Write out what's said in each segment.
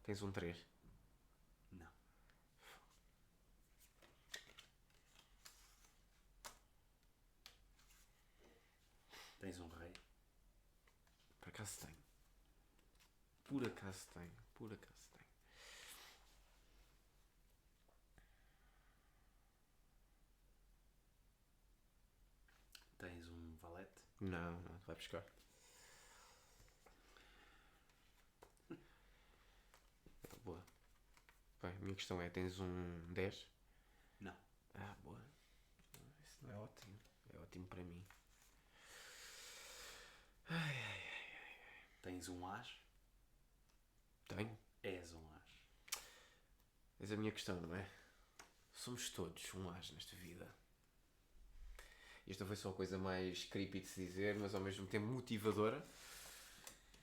Tens um 3. Não. Tens um rei. Por acaso tenho. Por acaso tenho. Por acaso tenho. Tens um valete. Não, vai buscar. Boa. Bem, a minha questão é, tens um 10? Não. Boa. Isso não é ótimo. É ótimo para mim. Tens um as. Tenho? És um as. Essa é a minha questão, não é? Somos todos um as nesta vida. Esta foi só a coisa mais creepy de se dizer, mas ao mesmo tempo motivadora.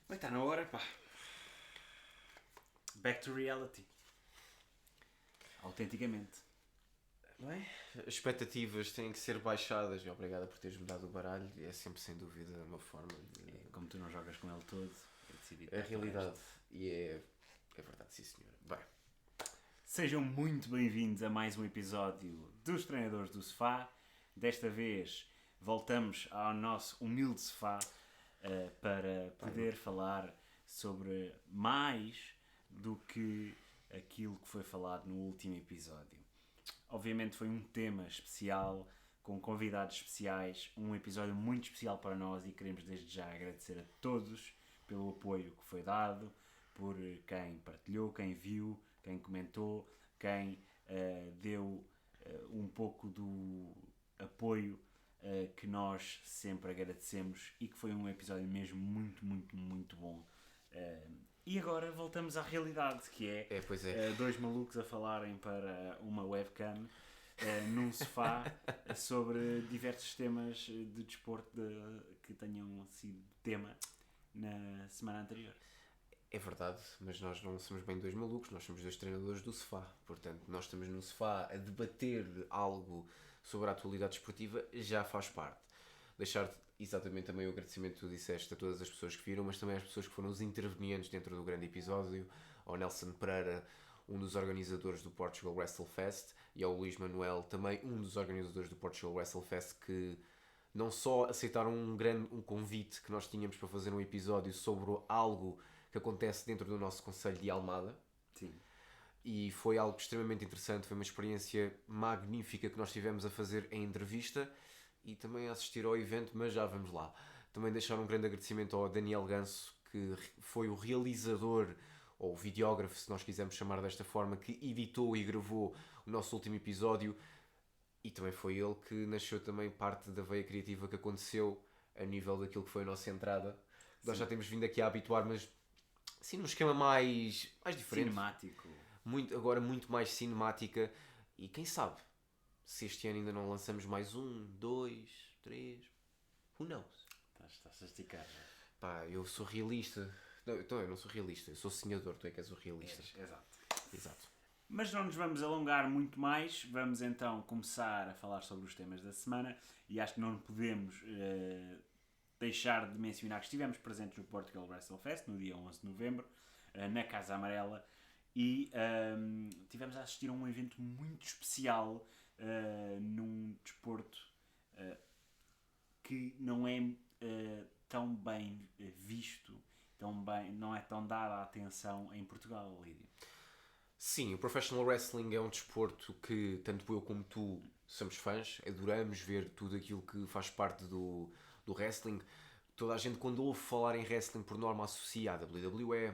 Vai estar na hora, pá. Back to reality. Autenticamente. Não é? As expectativas têm que ser baixadas. E obrigado por teres mudado o baralho. É sempre, sem dúvida, uma forma de... Como tu não jogas com ele todo, eu decidi. É a realidade. E é verdade, sim senhora. Bem, Sejam muito bem-vindos a mais um episódio dos Treinadores do Sofá. Desta vez voltamos ao nosso humilde sofá para poder falar sobre mais do que aquilo que foi falado no último episódio. Obviamente foi um tema especial, com convidados especiais, um episódio muito especial para nós e queremos desde já agradecer a todos pelo apoio que foi dado, por quem partilhou, quem viu, quem comentou, quem deu um pouco do apoio que nós sempre agradecemos e que foi um episódio mesmo muito, muito, muito bom. E agora voltamos à realidade, que é, pois é. dois malucos a falarem para uma webcam num sofá sobre diversos temas de desporto que tenham sido tema na semana anterior. É verdade, mas nós não somos bem dois malucos, nós somos dois treinadores do sofá. Portanto, nós estamos no sofá a debater algo sobre a atualidade esportiva, já faz parte. Deixar exatamente também o agradecimento que tu disseste a todas as pessoas que viram, mas também às pessoas que foram os intervenientes dentro do grande episódio, ao Nelson Pereira, um dos organizadores do Portugal Wrestle Fest, e ao Luís Manuel, também um dos organizadores do Portugal Wrestle Fest, que não só aceitaram um convite que nós tínhamos para fazer um episódio sobre algo que acontece dentro do nosso concelho de Almada. Sim. E foi algo extremamente interessante, foi uma experiência magnífica que nós tivemos a fazer em entrevista e também a assistir ao evento, mas já vamos lá. Também deixar um grande agradecimento ao Daniel Ganso, que foi o realizador, ou o videógrafo, se nós quisermos chamar desta forma, que editou e gravou o nosso último episódio. E também foi ele que nasceu também parte da veia criativa que aconteceu a nível daquilo que foi a nossa entrada. Sim. Nós já temos vindo aqui a habituar, mas assim num esquema mais diferente. Cinemático. Agora muito mais cinemática. E quem sabe, se este ano ainda não lançamos mais 1, 2, 3... Who knows? Estás a esticar, não é? Pá, eu sou realista. Não, então eu não sou realista, eu sou sonhador, tu é que és o realista. Exato. Mas não nos vamos alongar muito mais, vamos então começar a falar sobre os temas da semana e acho que não podemos deixar de mencionar que estivemos presentes no Portugal Wrestle Fest no dia 11 de novembro, na Casa Amarela, e tivemos a assistir a um evento muito especial num desporto que não é tão bem visto, não é tão dada a atenção em Portugal, Lídio. Sim, o Professional Wrestling é um desporto que tanto eu como tu somos fãs, adoramos ver tudo aquilo que faz parte do wrestling. Toda a gente, quando ouve falar em wrestling, por norma associa à WWE,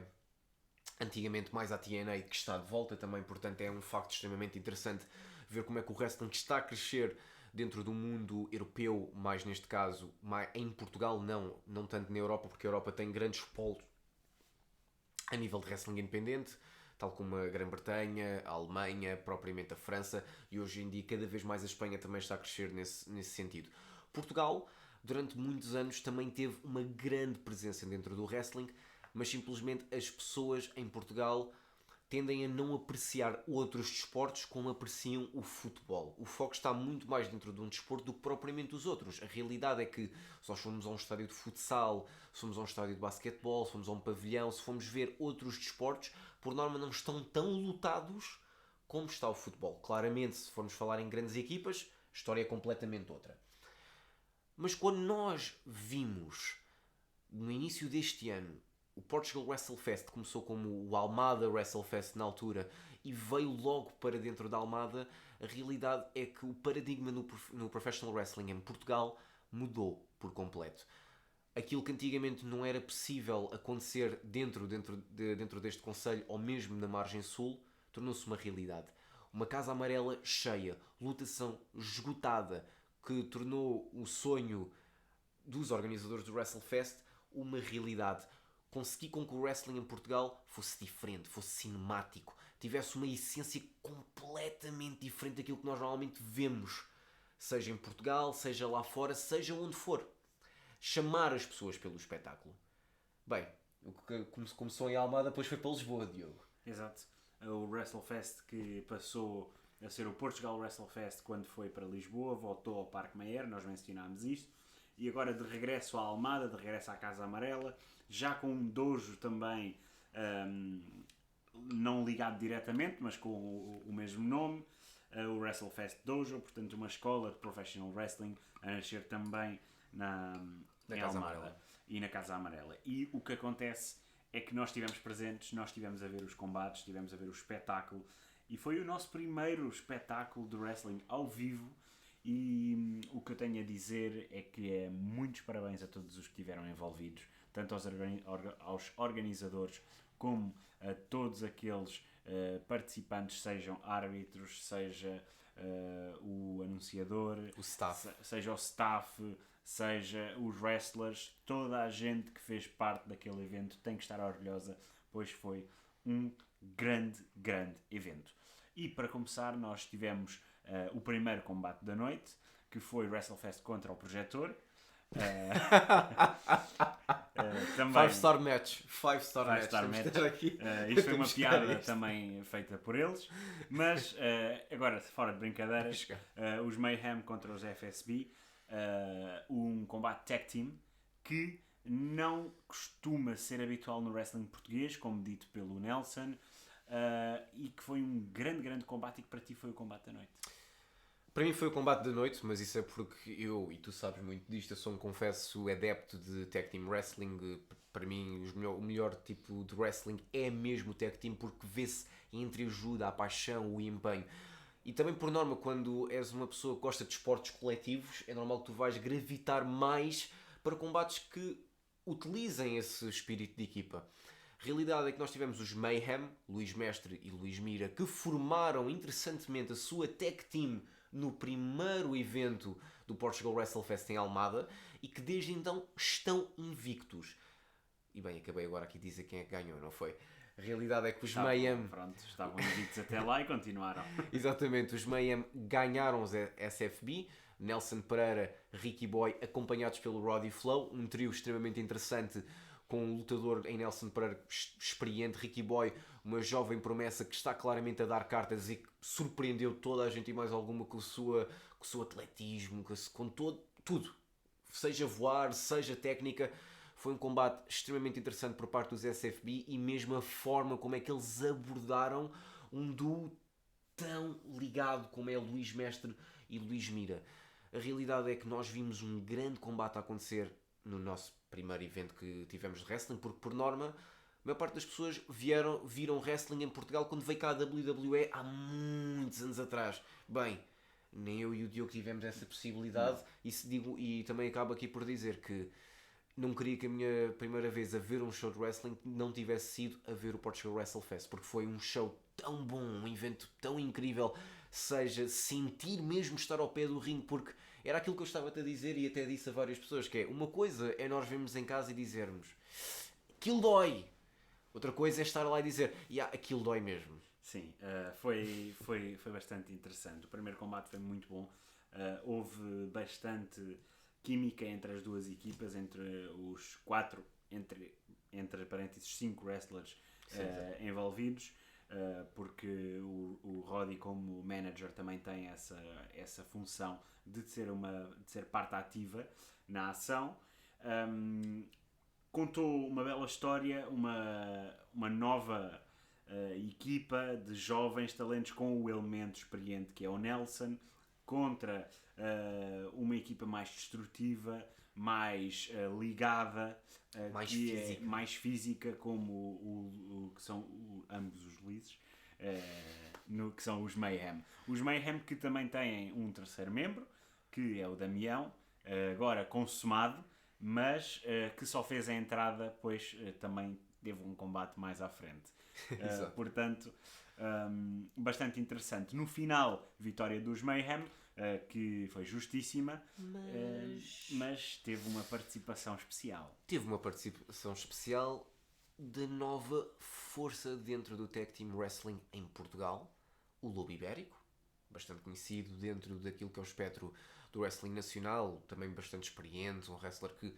antigamente mais à TNA, que está de volta também, portanto é um facto extremamente interessante ver como é que o wrestling está a crescer dentro do mundo europeu, mais neste caso, em Portugal não tanto na Europa, porque a Europa tem grandes polos a nível de wrestling independente, tal como a Grã-Bretanha, a Alemanha, propriamente a França, e hoje em dia cada vez mais a Espanha também está a crescer nesse sentido. Portugal, durante muitos anos, também teve uma grande presença dentro do wrestling, mas simplesmente as pessoas em Portugal tendem a não apreciar outros desportos como apreciam o futebol. O foco está muito mais dentro de um desporto do que propriamente os outros. A realidade é que se nós formos a um estádio de futsal, se formos a um estádio de basquetebol, se formos a um pavilhão, se formos ver outros desportos, por norma não estão tão lotados como está o futebol. Claramente, se formos falar em grandes equipas, a história é completamente outra. Mas quando nós vimos, no início deste ano, o Portugal WrestleFest começou como o Almada WrestleFest na altura e veio logo para dentro da Almada, a realidade é que o paradigma no Professional Wrestling em Portugal mudou por completo. Aquilo que antigamente não era possível acontecer dentro deste concelho ou mesmo na margem sul, tornou-se uma realidade. Uma casa amarela cheia, lutação esgotada, que tornou o sonho dos organizadores do WrestleFest uma realidade. Consegui com que o wrestling em Portugal fosse diferente, fosse cinemático, tivesse uma essência completamente diferente daquilo que nós normalmente vemos, seja em Portugal, seja lá fora, seja onde for. Chamar as pessoas pelo espetáculo. Bem, o que começou em Almada depois foi para Lisboa, Diogo. Exato. O WrestleFest que passou a ser o Portugal WrestleFest quando foi para Lisboa, voltou ao Parque Mayer, nós mencionámos isto, e agora de regresso à Almada, de regresso à Casa Amarela, já com um dojo também não ligado diretamente, mas com o mesmo nome, o WrestleFest Dojo, portanto uma escola de professional wrestling a nascer também na Casa Almada Amarela. E na Casa Amarela. E o que acontece é que nós estivemos presentes, nós estivemos a ver os combates, estivemos a ver o espetáculo, e foi o nosso primeiro espetáculo de wrestling ao vivo. E o que eu tenho a dizer é que é muitos parabéns a todos os que estiveram envolvidos, tanto aos organizadores como a todos aqueles participantes, sejam árbitros, seja o anunciador, O staff. seja o staff, seja os wrestlers, toda a gente que fez parte daquele evento tem que estar orgulhosa, pois foi um grande evento. E para começar, nós tivemos o primeiro combate da noite, que foi WrestleFest contra o Projetor. Também 5-star match. 5-star match. match. Aqui. Isto foi uma piada também feita por eles. Mas agora, fora de brincadeiras, os Mayhem contra os FSB, um combate tag team que não costuma ser habitual no wrestling português, como dito pelo Nelson, e que foi um grande combate, e que para ti foi o combate da noite. Para mim foi o combate da noite, mas isso é porque eu, e tu sabes muito disto, eu sou um confesso adepto de tag team wrestling. Para mim o melhor tipo de wrestling é mesmo o tag team, porque vê-se entre a ajuda, a paixão, o empenho. E também por norma, quando és uma pessoa que gosta de esportes coletivos, é normal que tu vais gravitar mais para combates que utilizem esse espírito de equipa. A realidade é que nós tivemos os Mayhem, Luís Mestre e Luís Mira, que formaram interessantemente a sua tag team no primeiro evento do Portugal WrestleFest em Almada e que desde então estão invictos. E bem, acabei agora aqui de dizer quem é que ganhou, não foi? A realidade é que os Mayhem... Pronto, estavam invictos até lá e continuaram. Exatamente, os Mayhem ganharam os SFB, Nelson Pereira, Ricky Boy, acompanhados pelo Roddy Flow, um trio extremamente interessante com um lutador em Nelson Pereira experiente, Ricky Boy, uma jovem promessa que está claramente a dar cartas e que surpreendeu toda a gente e mais alguma com o seu atletismo, com tudo. Seja voar, seja técnica. Foi um combate extremamente interessante por parte dos SFB e mesmo a forma como é que eles abordaram um duo tão ligado como é Luís Mestre e Luís Mira. A realidade é que nós vimos um grande combate a acontecer no nosso primeiro evento que tivemos de wrestling, porque por norma a maior parte das pessoas viram wrestling em Portugal quando veio cá a WWE há muitos anos atrás. Bem, nem eu e o Diogo tivemos essa possibilidade e também acabo aqui por dizer que não queria que a minha primeira vez a ver um show de wrestling não tivesse sido a ver o Portugal WrestleFest, porque foi um show tão bom, um evento tão incrível, seja sentir mesmo estar ao pé do ringue, porque era aquilo que eu estava a dizer e até disse a várias pessoas, que é, uma coisa é nós vermos em casa e dizermos aquilo dói, outra coisa é estar lá e dizer aquilo dói mesmo. Sim, foi bastante interessante. O primeiro combate foi muito bom, houve bastante química entre as duas equipas, entre os 4, entre parênteses 5 wrestlers envolvidos. porque o Roddy como manager também tem essa função de ser parte ativa na ação. Contou uma bela história, uma nova equipa de jovens talentos com o elemento experiente que é o Nelson, contra uma equipa mais destrutiva, mais ligada, mais física, como que são ambos os Lises, que são os Mayhem. Os Mayhem que também têm um terceiro membro, que é o Damião, agora consumado, mas que só fez a entrada, pois também teve um combate mais à frente. Portanto, bastante interessante. No final, vitória dos Mayhem, que foi justíssima, mas teve uma participação especial. Teve uma participação especial da nova força dentro do Tag Team Wrestling em Portugal, o Lobo Ibérico, bastante conhecido dentro daquilo que é o espectro do wrestling nacional, também bastante experiente, um wrestler que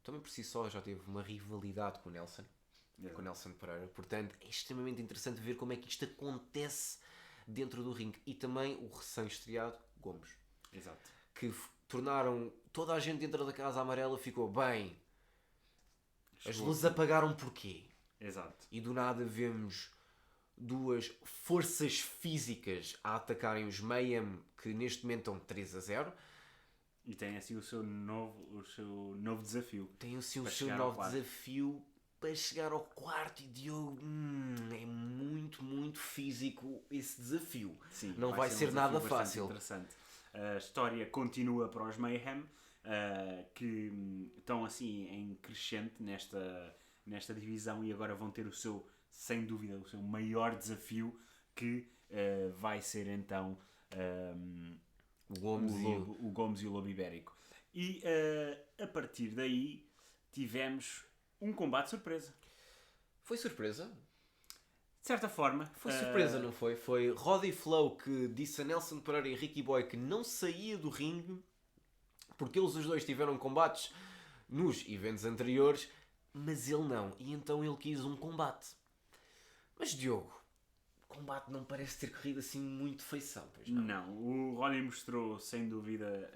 também por si só já teve uma rivalidade com o Nelson. Com o Nelson Pereira, portanto é extremamente interessante ver como é que isto acontece dentro do ringue. E também o recém-estreado Gomes. Exato. Que tornaram toda a gente dentro da Casa Amarela ficou bem. As luzes apagaram porquê? Exato. E do nada vemos duas forças físicas a atacarem os Mayhem, que neste momento estão 3-0. E tem assim o seu novo desafio. Tem assim o seu novo desafio para chegar ao quarto. E Diogo, é muito, muito físico esse desafio. Sim, não vai ser nada fácil. Interessante. A história continua para os Mayhem, que estão assim em crescente nesta divisão e agora vão ter sem dúvida, o seu maior desafio, que vai ser então o Gomes e o Lobo Ibérico. E a partir daí tivemos um combate surpresa. Foi surpresa? De certa forma. Foi surpresa, não foi? Foi Roddy Flow que disse a Nelson Pereira e Ricky Boy que não saía do ringue porque eles os dois tiveram combates nos eventos anteriores, mas ele não. E então ele quis um combate. Mas Diogo, o combate não parece ter corrido assim muito de feição, pois não? Não, o Roddy mostrou sem dúvida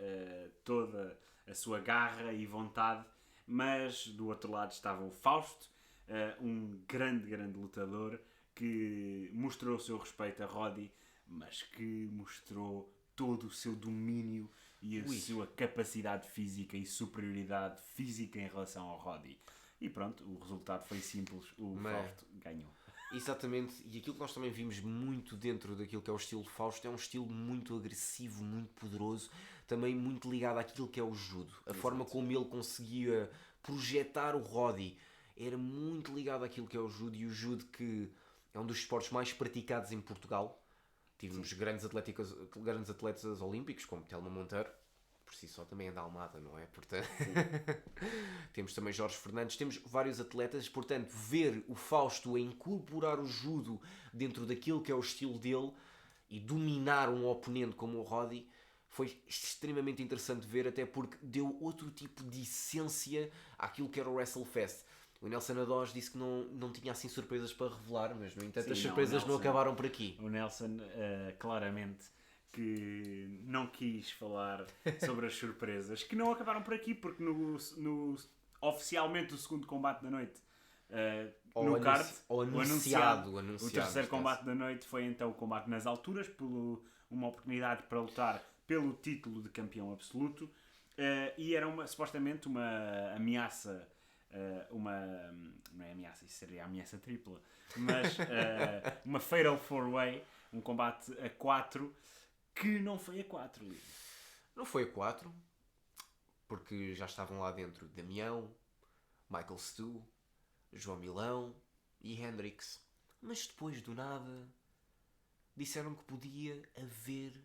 toda a sua garra e vontade, mas do outro lado estava o Fausto, um grande lutador que mostrou o seu respeito a Roddy, mas que mostrou todo o seu domínio e a sua capacidade física e superioridade física em relação ao Roddy. E pronto, o resultado foi simples, Fausto ganhou. Exatamente, e aquilo que nós também vimos muito dentro daquilo que é o estilo Fausto é um estilo muito agressivo, muito poderoso, também muito ligado àquilo que é o judo. A forma como ele conseguia projetar o Roddy era muito ligado àquilo que é o judo, e o judo que é um dos esportes mais praticados em Portugal. Tivemos grandes atletas olímpicos, como Telma Monteiro, por si só também é da Almada, não é? Portanto, temos também Jorge Fernandes, temos vários atletas, portanto, ver o Fausto a incorporar o judo dentro daquilo que é o estilo dele e dominar um oponente como o Roddy foi extremamente interessante ver, até porque deu outro tipo de essência àquilo que era o WrestleFest. O Nelson Adós disse que não tinha assim surpresas para revelar, mas no entanto as surpresas não acabaram por aqui. O Nelson claramente que não quis falar sobre as surpresas, que não acabaram por aqui, porque oficialmente o segundo combate da noite no card, o anunciado, o terceiro combate da noite foi então o combate nas alturas, uma oportunidade para lutar pelo título de campeão absoluto, e era supostamente uma ameaça, não é ameaça, isso seria ameaça tripla, mas uma Fatal 4-Way, um combate a 4, que não foi a 4. Não foi a 4, porque já estavam lá dentro Damião, Michael Stu, João Milão e Hendrix. Mas depois do nada disseram que podia haver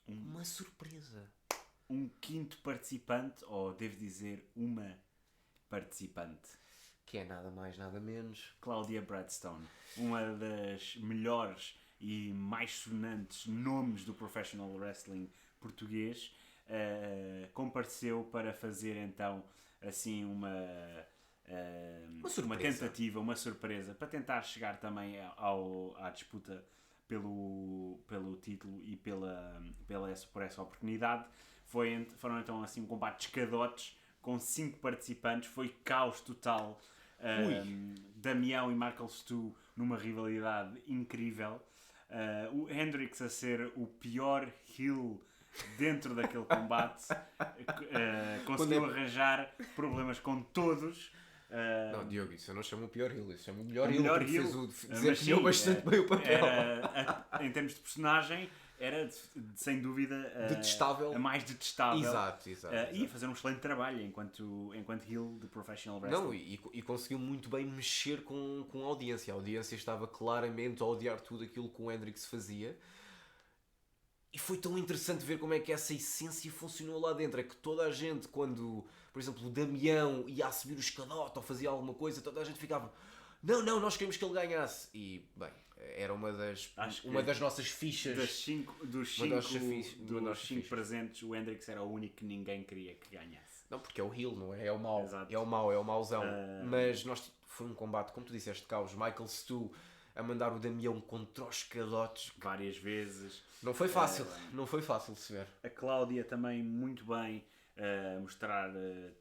uma surpresa. Um quinto participante, ou devo dizer uma participante. Que é nada mais, nada menos Cláudia Bradstone, uma das melhores e mais sonantes nomes do professional wrestling português, compareceu para fazer então assim uma tentativa, uma surpresa, para tentar chegar também à disputa pelo título e por essa oportunidade. Foram então assim combates cadotes com 5 participantes, foi caos total. Damião e Michael Stu numa rivalidade incrível. O Hendrix a ser o pior heel dentro daquele combate. Conseguiu arranjar problemas com todos. Não, Diogo, isso eu não chamo o pior heel, isso chamo o melhor heel, porque desempenhou bastante bem o papel. Em termos de personagem, era sem dúvida detestável. A mais detestável. Exato. E a fazer um excelente trabalho enquanto heel de professional wrestling. Não, e conseguiu muito bem mexer com a audiência. A audiência estava claramente a odiar tudo aquilo que o Hendrix fazia. E foi tão interessante ver como é que essa essência funcionou lá dentro. É que toda a gente, quando, por exemplo, o Damião ia a subir o escadote ou fazia alguma coisa, toda a gente ficava: não, nós queremos que ele ganhasse. E, bem, era uma das nossas fichas. Dos 5 presentes, o Hendrix era o único que ninguém queria que ganhasse. Não, porque é o heel, não é? É o mau. Exato. É o mauzão. Mas foi um combate, como tu disseste, caos. Michael Stu a mandar o Damião contra os escadotes várias vezes. Não foi fácil, não foi fácil de se ver. A Cláudia também muito bem mostrar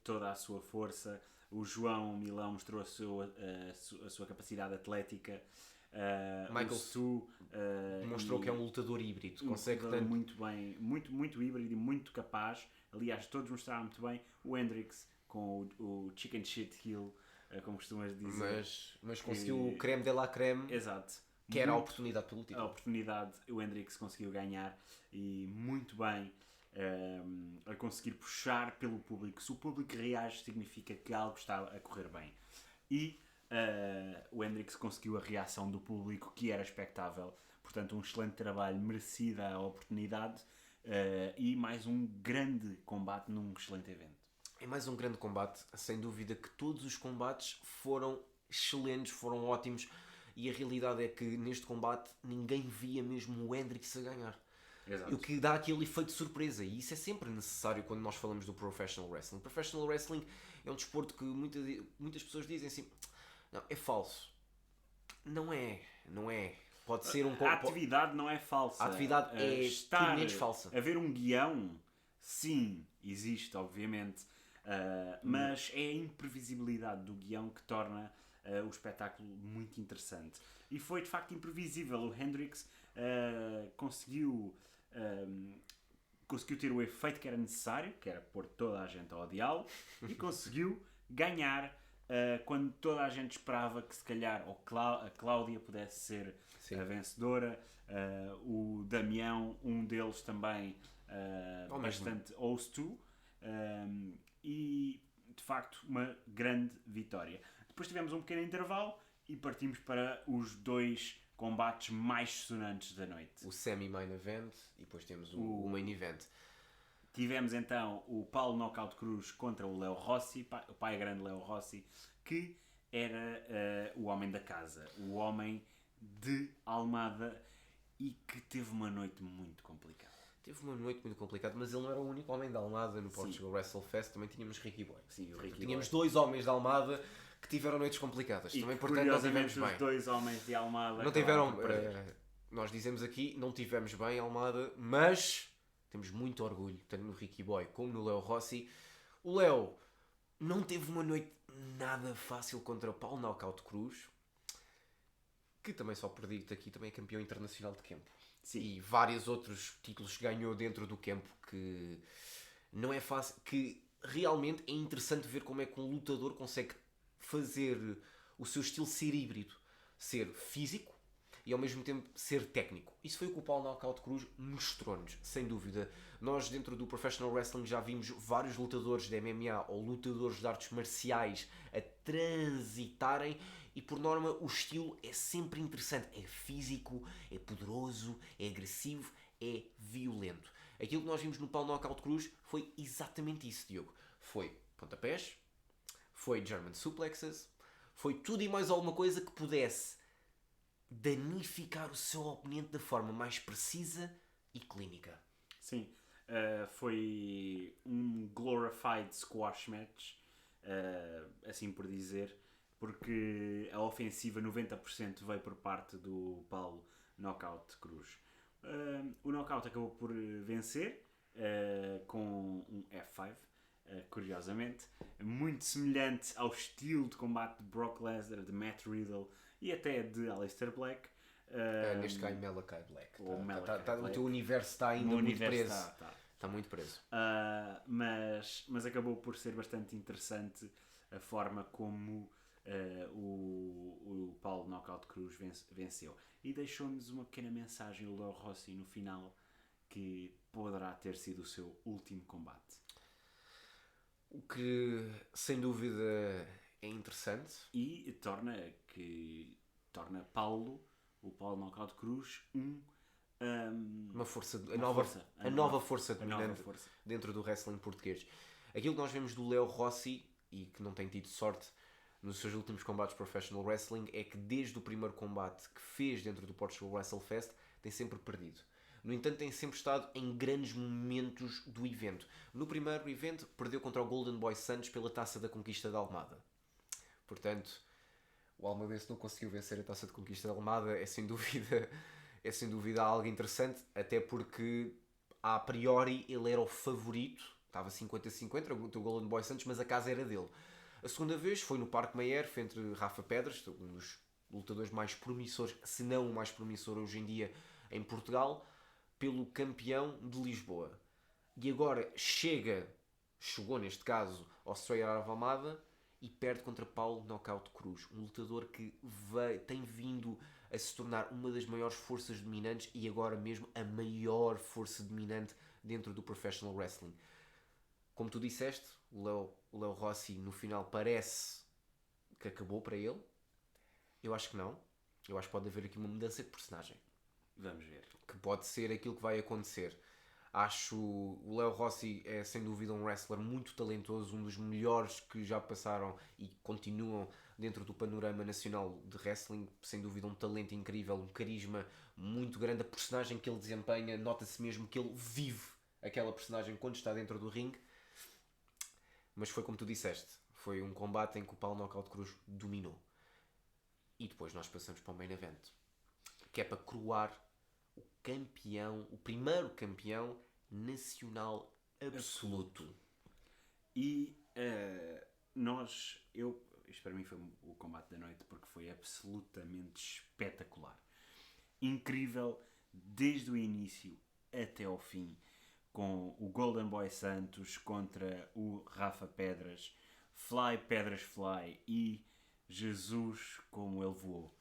toda a sua força. O João Milão mostrou a sua capacidade atlética. Michael Stu mostrou que é um lutador híbrido. Consegue tanto... muito bem, muito híbrido e muito capaz. Aliás, todos mostraram muito bem. O Hendrix com o chicken shit heel, como costumas dizer. Mas conseguiu o creme de la creme. Exato. Que era a oportunidade pelo título. A oportunidade o Hendrix conseguiu ganhar e muito bem a conseguir puxar pelo público. Se o público reage, significa que algo está a correr bem. E o Hendrix conseguiu a reação do público, que era expectável. Portanto, um excelente trabalho, merecida a oportunidade e mais um grande combate num excelente evento. É mais um grande combate, sem dúvida que todos os combates foram excelentes, foram ótimos. E a realidade é que neste combate ninguém via mesmo o Hendrix a ganhar. Exato. O que dá aquele efeito de surpresa. E isso é sempre necessário quando nós falamos do professional wrestling. O professional wrestling é um desporto que muitas pessoas dizem assim: não, é falso. Não é. Pode ser um... A atividade não é falsa. A atividade é tudo menos falsa. Haver um guião, sim, existe, obviamente. Mas é a imprevisibilidade do guião que torna o espetáculo muito interessante. E foi de facto imprevisível. O Hendrix conseguiu ter o efeito que era necessário, que era pôr toda a gente a odiá-lo, e conseguiu ganhar quando toda a gente esperava que se calhar a Cláudia pudesse ser a vencedora, o Damião, um deles também bastante ouço, e de facto uma grande vitória. Depois tivemos um pequeno intervalo e partimos para os 2 combates mais sonantes da noite. O semi-main event e depois temos o main event. Tivemos então o Paulo Knockout Cruz contra o Leo Rossi, o pai grande Leo Rossi, que era o homem da casa, o homem de Almada, e que teve uma noite muito complicada. Teve uma noite muito complicada, mas ele não era o único homem da Almada no Portugal WrestleFest. Também tínhamos Ricky Boy. Sim, o Ricky Tínhamos Boy. 2 homens da Almada que tiveram noites complicadas. E também, portanto, nós tivemos bem. Os 2 homens de Almada não tiveram. Nós dizemos aqui, não tivemos bem Almada, mas temos muito orgulho, tanto no Ricky Boy como no Leo Rossi. O Leo não teve uma noite nada fácil contra Paulo Knockout Cruz, que também só perdi aqui, também é campeão internacional de campo. Sim. E vários outros títulos ganhou dentro do campo, que não é fácil, que realmente é interessante ver como é que um lutador consegue fazer o seu estilo ser híbrido, ser físico e ao mesmo tempo ser técnico. Isso foi o que o Paulo Knockout Cruz mostrou-nos, sem dúvida. Nós dentro do Professional Wrestling já vimos vários lutadores de MMA ou lutadores de artes marciais a transitarem e por norma o estilo é sempre interessante. É físico, é poderoso, é agressivo, é violento. Aquilo que nós vimos no Paulo Knockout Cruz foi exatamente isso, Diogo. Foi pontapés, foi German suplexes, foi tudo e mais alguma coisa que pudesse danificar o seu oponente de forma mais precisa e clínica. Sim, foi um glorified squash match. assim por dizer, porque a ofensiva 90% veio por parte do Paulo Knockout Cruz. O Knockout acabou por vencer com um F5, curiosamente, muito semelhante ao estilo de combate de Brock Lesnar, de Matt Riddle e até de Aleister Black. Neste caso, Malachi Black. Black. O teu universo está ainda muito preso. Está muito preso. Mas acabou por ser bastante interessante a forma como o Paulo Knockout Cruz venceu. E deixou-nos uma pequena mensagem, o Leo Rossi, no final, que poderá ter sido o seu último combate. O que, sem dúvida, é interessante. E torna o Paulo Knockout Cruz uma força, a nova força dominante dentro do wrestling português. Aquilo que nós vemos do Leo Rossi, e que não tem tido sorte nos seus últimos combates professional wrestling, é que desde o primeiro combate que fez dentro do Portugal Wrestle Fest tem sempre perdido. No entanto, tem sempre estado em grandes momentos do evento. No primeiro evento, perdeu contra o Golden Boy Santos pela Taça da Conquista da Almada. Portanto, o Almadense não conseguiu vencer a Taça de Conquista da Almada, é sem dúvida algo interessante, até porque, a priori, ele era o favorito, estava 50-50 contra o Golden Boy Santos, mas a casa era dele. A segunda vez foi no Parque Mayer, entre Rafa Pedras, um dos lutadores mais promissores, se não o mais promissor hoje em dia em Portugal, pelo campeão de Lisboa. E agora chegou neste caso ao Estrela Almada e perde contra Paulo Knockout Cruz, um lutador que tem vindo a se tornar uma das maiores forças dominantes e agora mesmo a maior força dominante dentro do professional wrestling. Como tu disseste, o Leo Rossi no final parece que acabou para ele. Eu acho que não. Eu acho que pode haver aqui uma mudança de personagem. Vamos ver. Que pode ser aquilo que vai acontecer. Acho o Leo Rossi é sem dúvida um wrestler muito talentoso, um dos melhores que já passaram e continuam dentro do panorama nacional de wrestling. Sem dúvida um talento incrível, um carisma muito grande. A personagem que ele desempenha, nota-se mesmo que ele vive aquela personagem quando está dentro do ringue. Mas foi como tu disseste, foi um combate em que o Paulo Knockout Cruz dominou. E depois nós passamos para o main event, que é para coroar o campeão, o primeiro campeão nacional absoluto. E isto para mim foi o combate da noite porque foi absolutamente espetacular. Incrível desde o início até ao fim, com o Golden Boy Santos contra o Rafa Pedras, Fly Pedras Fly e Jesus como ele voou.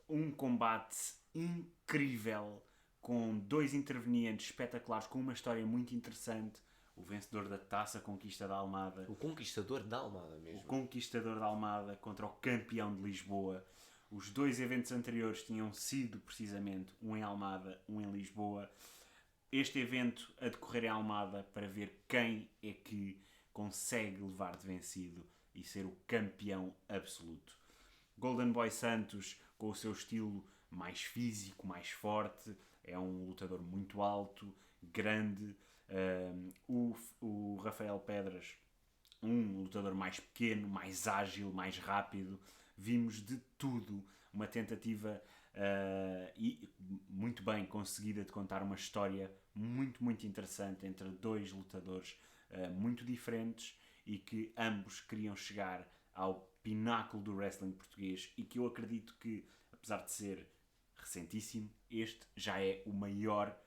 Um combate incrível, com dois intervenientes espetaculares, com uma história muito interessante. O vencedor da Taça Conquista da Almada. O conquistador da Almada mesmo. O conquistador da Almada contra o campeão de Lisboa. Os dois eventos anteriores tinham sido precisamente um em Almada, um em Lisboa. Este evento a decorrer em Almada para ver quem é que consegue levar de vencido e ser o campeão absoluto. Golden Boy Santos, com o seu estilo mais físico, mais forte, é um lutador muito alto, grande. O Rafael Pedras, um lutador mais pequeno, mais ágil, mais rápido. Vimos de tudo, uma tentativa e muito bem conseguida de contar uma história muito, muito interessante entre dois lutadores muito diferentes e que ambos queriam chegar ao pináculo do wrestling português e que eu acredito que, apesar de ser recentíssimo, este já é o maior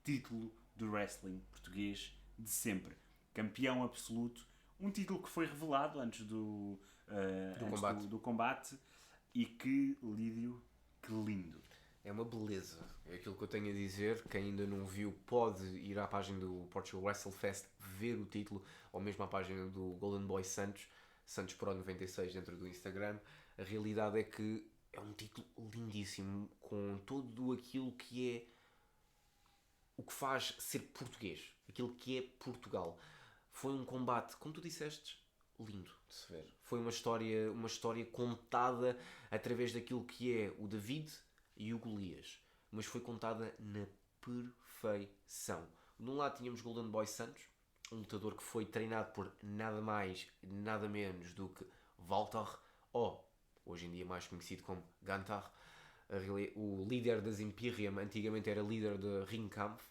título do wrestling português de sempre. Campeão absoluto, um título que foi revelado antes do combate e que, Lídio, que lindo. É uma beleza. É aquilo que eu tenho a dizer. Quem ainda não viu pode ir à página do Portugal Wrestle Fest ver o título, ou mesmo à página do Golden Boy Santos Pro 96 dentro do Instagram. A realidade é que é um título lindíssimo, com tudo aquilo que é o que faz ser português, aquilo que é Portugal. Foi um combate, como tu disseste, lindo de se ver. Foi uma história contada através daquilo que é o David e o Golias, mas foi contada na perfeição. De um lado tínhamos Golden Boy Santos, um lutador que foi treinado por nada mais, nada menos do que Walter, ou hoje em dia mais conhecido como Gunther, o líder das Imperium, antigamente era líder de Ringkampf.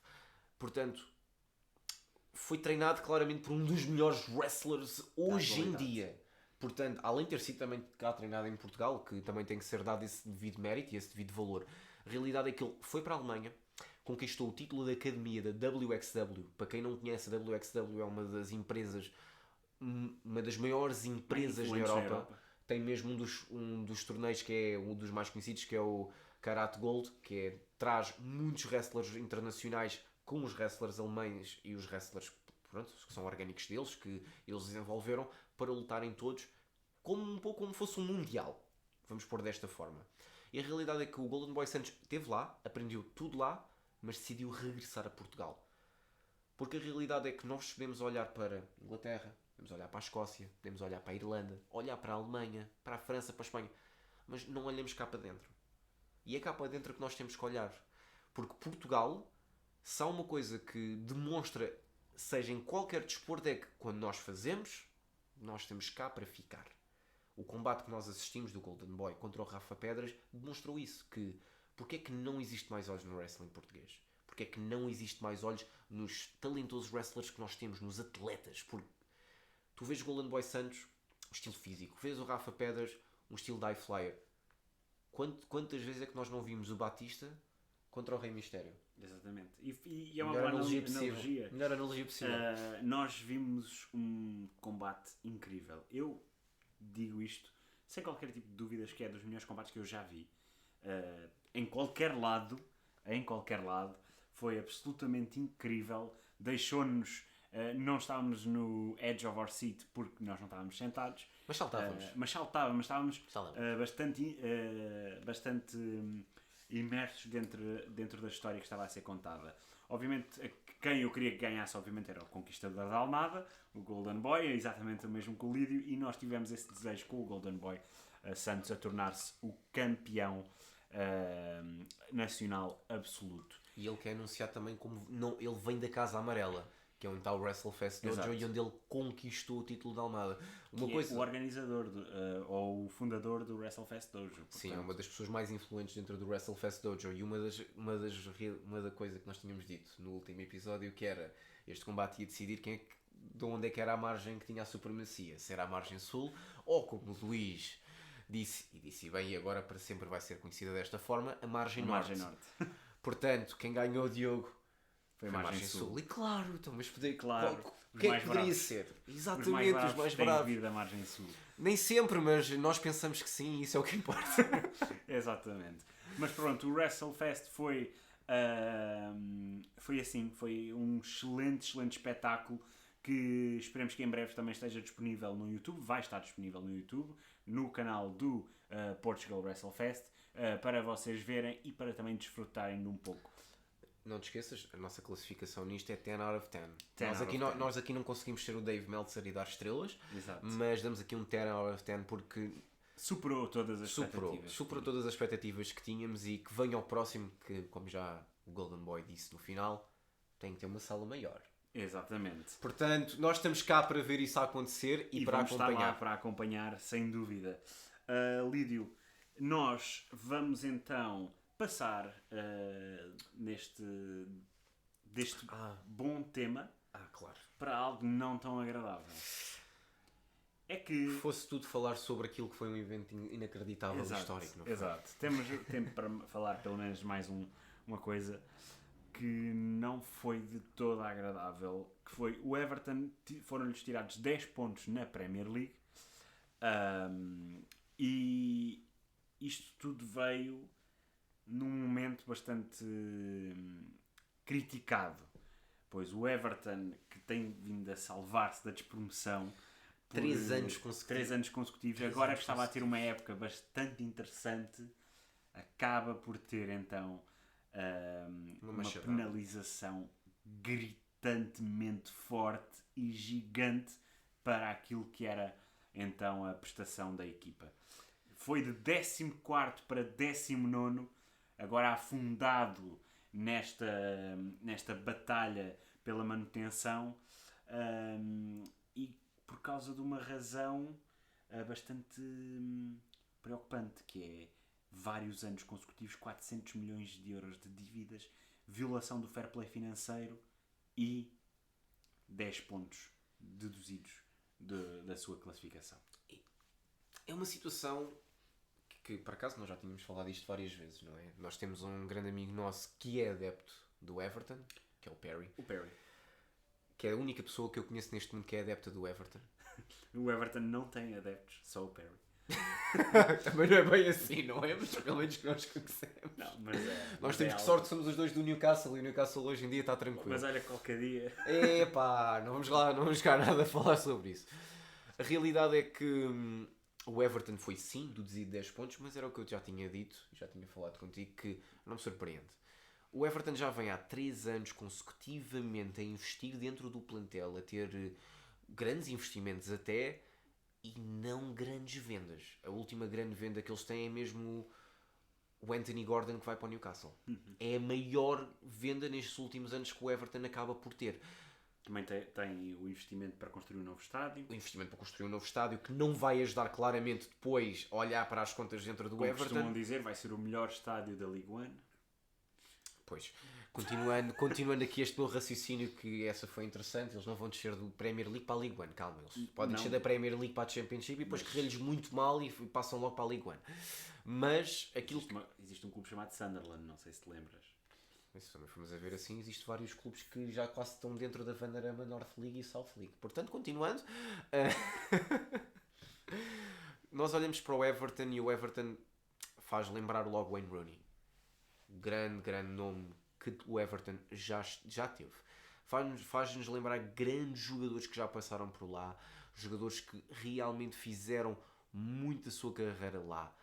Portanto, foi treinado claramente por um dos melhores wrestlers hoje em dia. Portanto, além de ter sido também cá treinado em Portugal, que também tem que ser dado esse devido mérito e esse devido valor, a realidade é que ele foi para a Alemanha, conquistou o título da academia da WXW. Para quem não conhece, a WXW é uma das empresas, uma das maiores empresas na Europa. Tem mesmo um dos torneios que é um dos mais conhecidos, que é o Karat Gold, que traz muitos wrestlers internacionais com os wrestlers alemães e os wrestlers, pronto, que são orgânicos deles, que eles desenvolveram para lutarem todos como um pouco como fosse um mundial. Vamos pôr desta forma. E a realidade é que o Golden Boy Santos esteve lá, aprendeu tudo lá, mas decidiu regressar a Portugal. Porque a realidade é que nós podemos olhar para a Inglaterra, podemos olhar para a Escócia, podemos olhar para a Irlanda, olhar para a Alemanha, para a França, para a Espanha, mas não olhamos cá para dentro. E é cá para dentro que nós temos que olhar. Porque Portugal, se há uma coisa que demonstra, seja em qualquer desporto, é que quando nós fazemos, nós temos cá para ficar. O combate que nós assistimos do Golden Boy contra o Rafa Pedras demonstrou isso, que porque é que não existe mais olhos no wrestling português? Porque é que não existe mais olhos nos talentosos wrestlers que nós temos, nos atletas? Porque tu vês o Golden Boy Santos, um estilo físico, vês o Rafa Pedras, um estilo die flyer. Quantas vezes é que nós não vimos o Batista contra o Rei Mistério? Exatamente. E é uma boa analogia. Melhor analogia possível. Nós vimos um combate incrível. Eu digo isto sem qualquer tipo de dúvidas que é dos melhores combates que eu já vi. Em qualquer lado, foi absolutamente incrível. Deixou-nos... não estávamos no edge of our seat porque nós não estávamos sentados. Mas saltávamos. Estávamos bastante imersos dentro da história que estava a ser contada. Obviamente, quem eu queria que ganhasse, obviamente, era o Conquistador da Almada, o Golden Boy, é exatamente o mesmo que o Lídio, e nós tivemos esse desejo com o Golden Boy Santos a tornar-se o campeão nacional absoluto. E ele que é anunciado também como... Não, ele vem da Casa Amarela, que é onde está o WrestleFest Dojo. Exato. E onde ele conquistou o título da Almada. O organizador ou o fundador do WrestleFest Dojo. Portanto. Sim, é uma das pessoas mais influentes dentro do WrestleFest Dojo. E uma da coisa que nós tínhamos dito no último episódio, que era este combate ia decidir de onde é que era a margem que tinha a supremacia. Se era a margem sul, ou como o Luís disse, e disse bem, e agora para sempre vai ser conhecida desta forma, a margem norte. Portanto, quem ganhou o Diogo foi a margem sul. E claro, então, mas claro, o que é que poderia ser? Exatamente, os mais bravos. Vir da margem sul. Nem sempre, mas nós pensamos que sim, e isso é o que importa. Exatamente. Mas pronto, o WrestleFest foi assim, foi um excelente espetáculo que esperemos que em breve também esteja disponível no YouTube. Vai estar disponível no YouTube, no canal do Portugal WrestleFest, para vocês verem e para também desfrutarem de um pouco. Não te esqueças, a nossa classificação nisto é 10 out of 10. Nós aqui não conseguimos ser o Dave Meltzer e dar estrelas. Exato. Mas damos aqui um 10 out of 10 porque superou todas as expectativas. Superou todas as expectativas que tínhamos e que venha ao próximo, que como já o Golden Boy disse no final, tem que ter uma sala maior. Exatamente. Portanto, nós estamos cá para ver isso acontecer e para acompanhar. Estar lá para acompanhar, sem dúvida. Lídio, nós vamos então passar deste bom tema claro. para algo não tão agradável. É que... Fosse tudo falar sobre aquilo que foi um evento inacreditável e histórico. Não foi? Exato. Temos tempo para falar pelo menos mais uma coisa que não foi de toda agradável, que foi o Everton, foram-lhes tirados 10 pontos na Premier League, e isto tudo veio num momento bastante criticado, pois o Everton, que tem vindo a salvar-se da despromoção por 3 anos consecutivos, agora que estava a ter uma época bastante interessante, acaba por ter então uma penalização gritantemente forte e gigante para aquilo que era então a prestação da equipa. Foi de 14º para 19º, agora afundado nesta batalha pela manutenção. e por causa de uma razão bastante preocupante, que é vários anos consecutivos, 400 milhões de euros de dívidas, violação do fair play financeiro e 10 pontos deduzidos da sua classificação. É uma situação que, por acaso, nós já tínhamos falado isto várias vezes, não é? Nós temos um grande amigo nosso que é adepto do Everton, que é o Perry. O Perry. Que é a única pessoa que eu conheço neste mundo que é adepta do Everton. O Everton não tem adeptos, só o Perry. Também não é bem assim, não é? Mas pelo menos que nós conhecemos. Não, mas Nós temos que sorte que somos os dois do Newcastle e o Newcastle hoje em dia está tranquilo. Mas olha, qualquer dia... Epá, não vamos cá nada a falar sobre isso. A realidade é que o Everton foi sim deduzido 10 pontos, mas era o que eu já tinha dito, já tinha falado contigo, que não me surpreende. O Everton já vem há 3 anos consecutivamente a investir dentro do plantel, a ter grandes investimentos até, e não grandes vendas. A última grande venda que eles têm é mesmo o Anthony Gordon, que vai para o Newcastle. É a maior venda nestes últimos anos que o Everton acaba por ter. Também tem o investimento para construir um novo estádio. O investimento para construir um novo estádio, que não vai ajudar claramente depois a olhar para as contas dentro do Como Everton. costumam dizer, vai ser o melhor estádio da Ligue 1. Pois, continuando aqui este meu raciocínio, que essa foi interessante, eles não vão descer do Premier League para a League 1, calma, eles podem descer da Premier League para a Championship e depois correr-lhes muito mal e passam logo para a League 1. Mas aquilo Existe um clube chamado Sunderland, não sei se te lembras. Se também formos a ver assim, existem vários clubes que já quase estão dentro da Vanarama North League e South League. Portanto, continuando, nós olhamos para o Everton e o Everton faz lembrar logo Wayne Rooney. Grande nome que o Everton já teve. Faz-nos lembrar grandes jogadores que já passaram por lá, jogadores que realmente fizeram muito a sua carreira lá.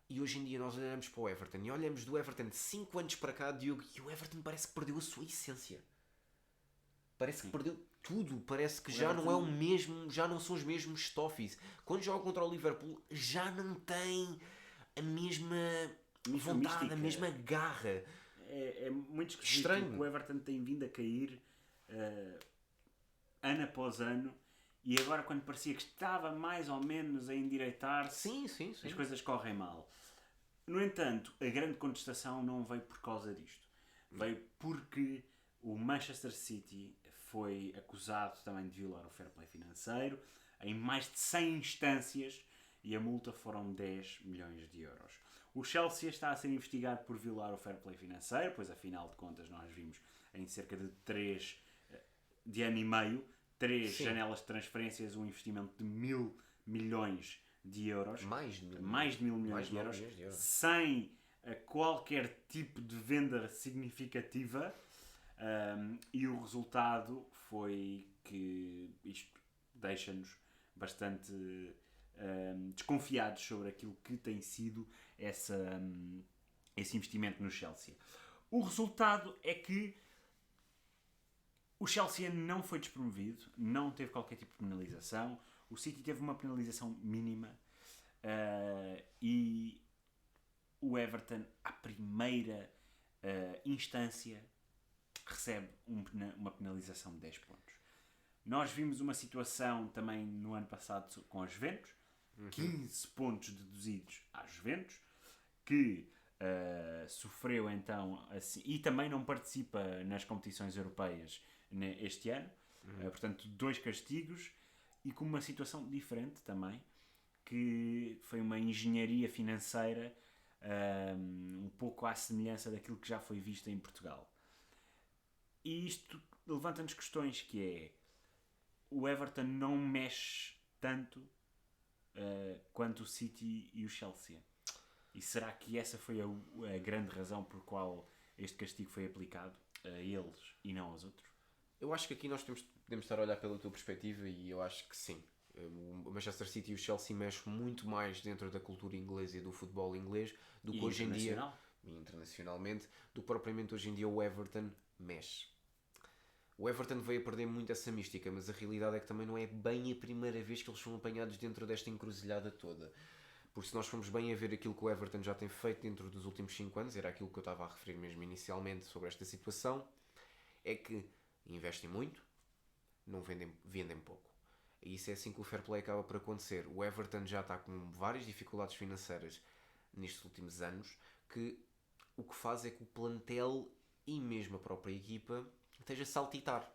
E hoje em dia nós olhamos para o Everton e olhamos do Everton de 5 anos para cá, Diogo, e o Everton parece que perdeu a sua essência. Parece que perdeu tudo. Parece que já não é o mesmo, já não são os mesmos Toffees. Quando joga contra o Liverpool já não tem a mesma vontade, mística, a mesma garra. É muito estranho. O Everton tem vindo a cair ano após ano. E agora, quando parecia que estava mais ou menos a endireitar-se, sim. as coisas correm mal. No entanto, a grande contestação não veio por causa disto. Veio porque o Manchester City foi acusado também de violar o fair play financeiro em mais de 100 instâncias e a multa foram 10 milhões de euros. O Chelsea está a ser investigado por violar o fair play financeiro, pois afinal de contas nós vimos em cerca de 3 ano e meio, 3 janelas de transferências, um investimento de 1.000 milhões de euros. Mais de 1.000 milhões de euros. Sem qualquer tipo de venda significativa. E o resultado foi que isto deixa-nos bastante desconfiados sobre aquilo que tem sido esse investimento no Chelsea. O resultado é que o Chelsea não foi despromovido, não teve qualquer tipo de penalização. O City teve uma penalização mínima e o Everton, à primeira instância, recebe uma penalização de 10 pontos. Nós vimos uma situação também no ano passado com a Juventus, 15 pontos deduzidos à Juventus, que sofreu então assim, e também não participa nas competições europeias este ano, portanto 2 castigos e com uma situação diferente também, que foi uma engenharia financeira um pouco à semelhança daquilo que já foi visto em Portugal. E isto levanta-nos questões, que é: o Everton não mexe tanto quanto o City e o Chelsea. E será que essa foi a grande razão por qual este castigo foi aplicado a eles e não aos outros? Eu acho que aqui nós podemos estar a olhar pela tua perspectiva e eu acho que sim. O Manchester City e o Chelsea mexem muito mais dentro da cultura inglesa e do futebol inglês do que hoje em dia, e internacionalmente, do que propriamente hoje em dia o Everton mexe. O Everton veio a perder muito essa mística, mas a realidade é que também não é bem a primeira vez que eles são apanhados dentro desta encruzilhada toda. Porque se nós formos bem a ver aquilo que o Everton já tem feito dentro dos últimos 5 anos, era aquilo que eu estava a referir mesmo inicialmente sobre esta situação, é que investem muito, não vendem pouco. E isso é assim que o fair play acaba por acontecer. O Everton já está com várias dificuldades financeiras nestes últimos anos, que o que faz é que o plantel e mesmo a própria equipa esteja a saltitar.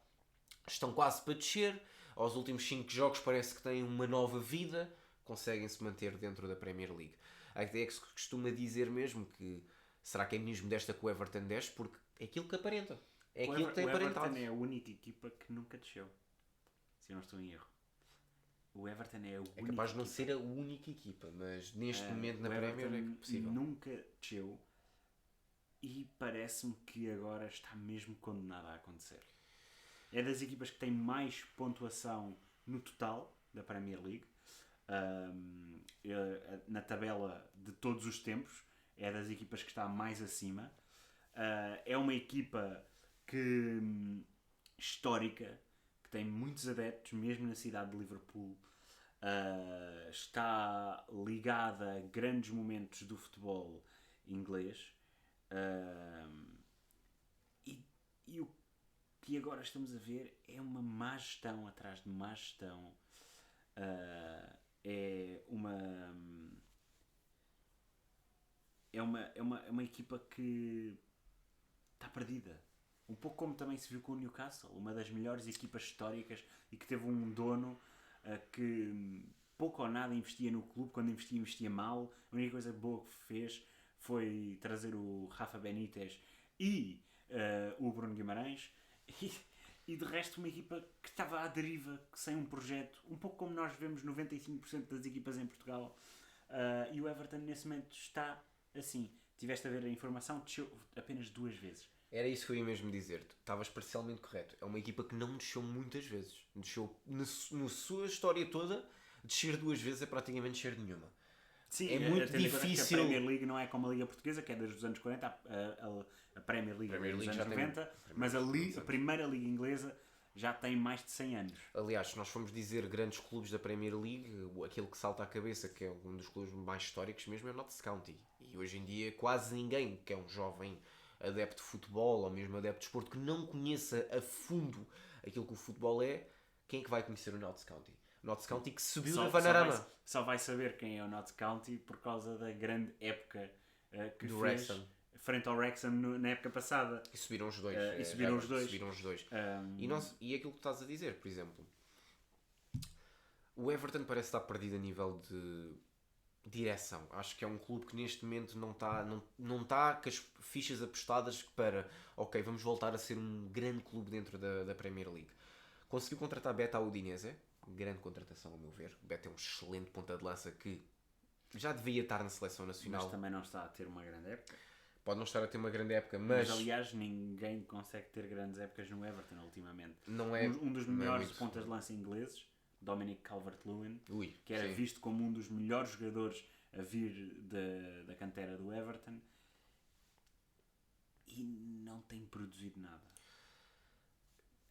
Estão quase para descer, aos últimos 5 jogos parece que têm uma nova vida, conseguem se manter dentro da Premier League. A ideia é que se costuma dizer mesmo que será que é mesmo desta que o Everton desce, porque é aquilo que aparenta. É aquilo que tem aparentado. O Everton é a única equipa que nunca desceu, se eu não estou em erro. O Everton é a única. É capaz de não ser a única equipa, mas neste momento na Premier é possível. Nunca desceu e parece-me que agora está mesmo condenado a acontecer. É das equipas que tem mais pontuação no total da Premier League. Na tabela de todos os tempos, é das equipas que está mais acima. É uma equipa histórica, que tem muitos adeptos, mesmo na cidade de Liverpool. Está ligada a grandes momentos do futebol inglês. E o que agora estamos a ver é uma má gestão atrás de má gestão. É uma equipa que está perdida. Um pouco como também se viu com o Newcastle, uma das melhores equipas históricas e que teve um dono que pouco ou nada investia no clube. Quando investia mal. A única coisa boa que fez foi trazer o Rafa Benítez e o Bruno Guimarães. E de resto uma equipa que estava à deriva, sem um projeto, um pouco como nós vemos 95% das equipas em Portugal. E o Everton nesse momento está assim. Tiveste a ver a informação, desceu apenas 2 vezes. Era isso que eu ia mesmo dizer. Estavas parcialmente correto. É uma equipa que não desceu muitas vezes. Desceu na sua história toda, descer 2 vezes é praticamente descer nenhuma. Sim, é muito difícil. A Premier League não é como a Liga Portuguesa, que é desde os anos 40, a Premier League é dos anos 90, mas a primeira Liga Inglesa já tem mais de 100 anos. Aliás, se nós formos dizer grandes clubes da Premier League, aquele que salta à cabeça, que é um dos clubes mais históricos mesmo, é o Notts County. E hoje em dia quase ninguém que é um jovem adepto de futebol ou mesmo adepto de desporto que não conheça a fundo aquilo que o futebol é, quem é que vai conhecer o Notts County? Notts County que subiu na Vanarama. Só vai saber quem é o Notts County por causa da grande época que do fez Wrexham. Frente ao Wrexham na época passada. E subiram os dois. Subiram os dois. E aquilo que estás a dizer, por exemplo, o Everton parece estar perdido a nível de direção. Acho que é um clube que neste momento não está com as fichas apostadas para ok, vamos voltar a ser um grande clube dentro da Premier League. Conseguiu contratar Beta Udinese, grande contratação ao meu ver. O Beta é um excelente ponta de lança que já devia estar na seleção nacional. Mas também não está a ter uma grande época. Pode não estar a ter uma grande época, mas aliás ninguém consegue ter grandes épocas no Everton ultimamente. Não é, um dos melhores pontas de lança ingleses, Dominic Calvert-Lewin, que era visto como um dos melhores jogadores a vir da cantera do Everton, e não tem produzido nada.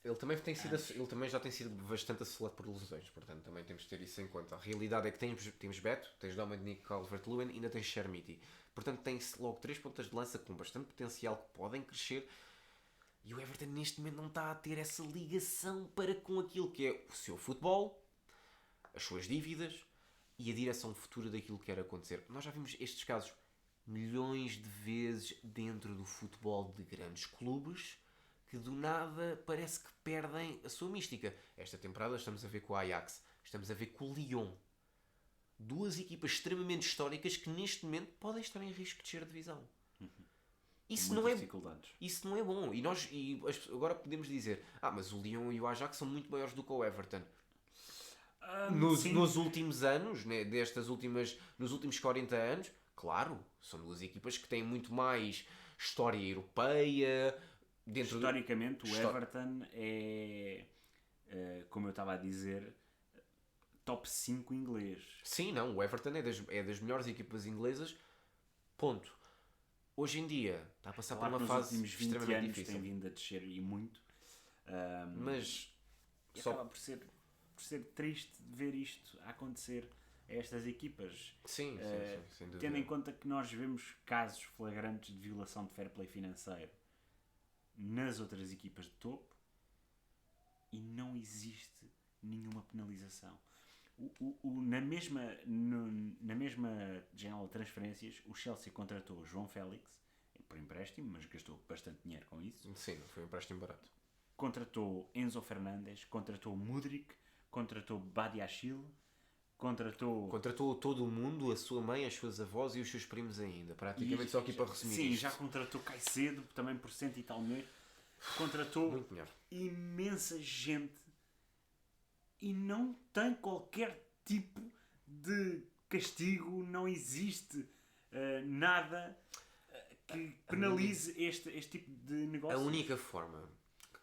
Ele também já tem sido bastante assolado por lesões, portanto também temos de ter isso em conta. A realidade é que temos Beto, tens Dominic Calvert-Lewin e ainda tens Chermiti. Portanto tem-se logo 3 pontas de lança com bastante potencial que podem crescer, e o Everton neste momento não está a ter essa ligação para com aquilo que é o seu futebol, as suas dívidas e a direção futura daquilo que quer acontecer. Nós já vimos estes casos milhões de vezes dentro do futebol de grandes clubes que do nada parece que perdem a sua mística. Esta temporada estamos a ver com o Ajax, estamos a ver com o Lyon. 2 equipas extremamente históricas que neste momento podem estar em risco de descer a divisão. Isso não é bom. E agora podemos dizer, mas o Lyon e o Ajax são muito maiores do que o Everton. Nos últimos anos, né, nos últimos 40 anos, claro, são 2 equipas que têm muito mais história europeia. Historicamente, o Everton é, como eu estava a dizer, top 5 inglês. Sim, não, o Everton é das melhores equipas inglesas, ponto. Hoje em dia está a passar por uma fase extremamente difícil. Tem vindo a descer e muito. Mas acaba por ser triste ver isto a acontecer a estas equipas. Sim, sem dúvida. Tendo em conta que nós vemos casos flagrantes de violação de fair play financeiro nas outras equipas de topo, e não existe nenhuma penalização. Na mesma janela de transferências, o Chelsea contratou João Félix por empréstimo, mas gastou bastante dinheiro com isso. Sim, foi um empréstimo barato. Contratou Enzo Fernandes, contratou Mudryk, contratou Badiashile, Contratou todo o mundo, a sua mãe, as suas avós e os seus primos ainda. Praticamente só aqui para resumir sim, isto. já contratou Caicedo, também por 100 e tal milhões. Contratou Muito dinheiro. imensa gente e não tem qualquer tipo de castigo, não existe nada que penalize este tipo de negócio. A única forma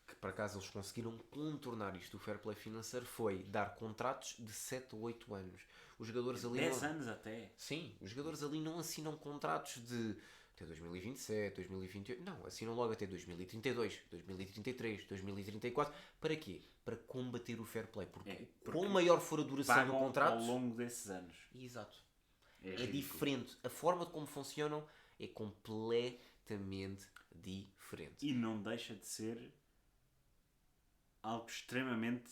que, para acaso, eles conseguiram contornar isto do fair play financeiro foi dar contratos de 7 ou 8 anos. Os jogadores ali 10 anos até. Sim, os jogadores ali não assinam contratos de até 2027, 2028. Não, assinam logo até 2032, 2033, 2034. Para quê? Para combater o fair play. Porque quanto maior for a duração do contrato... ao longo desses anos. Exato. É diferente. A forma de como funcionam é completamente diferente. E não deixa de ser algo extremamente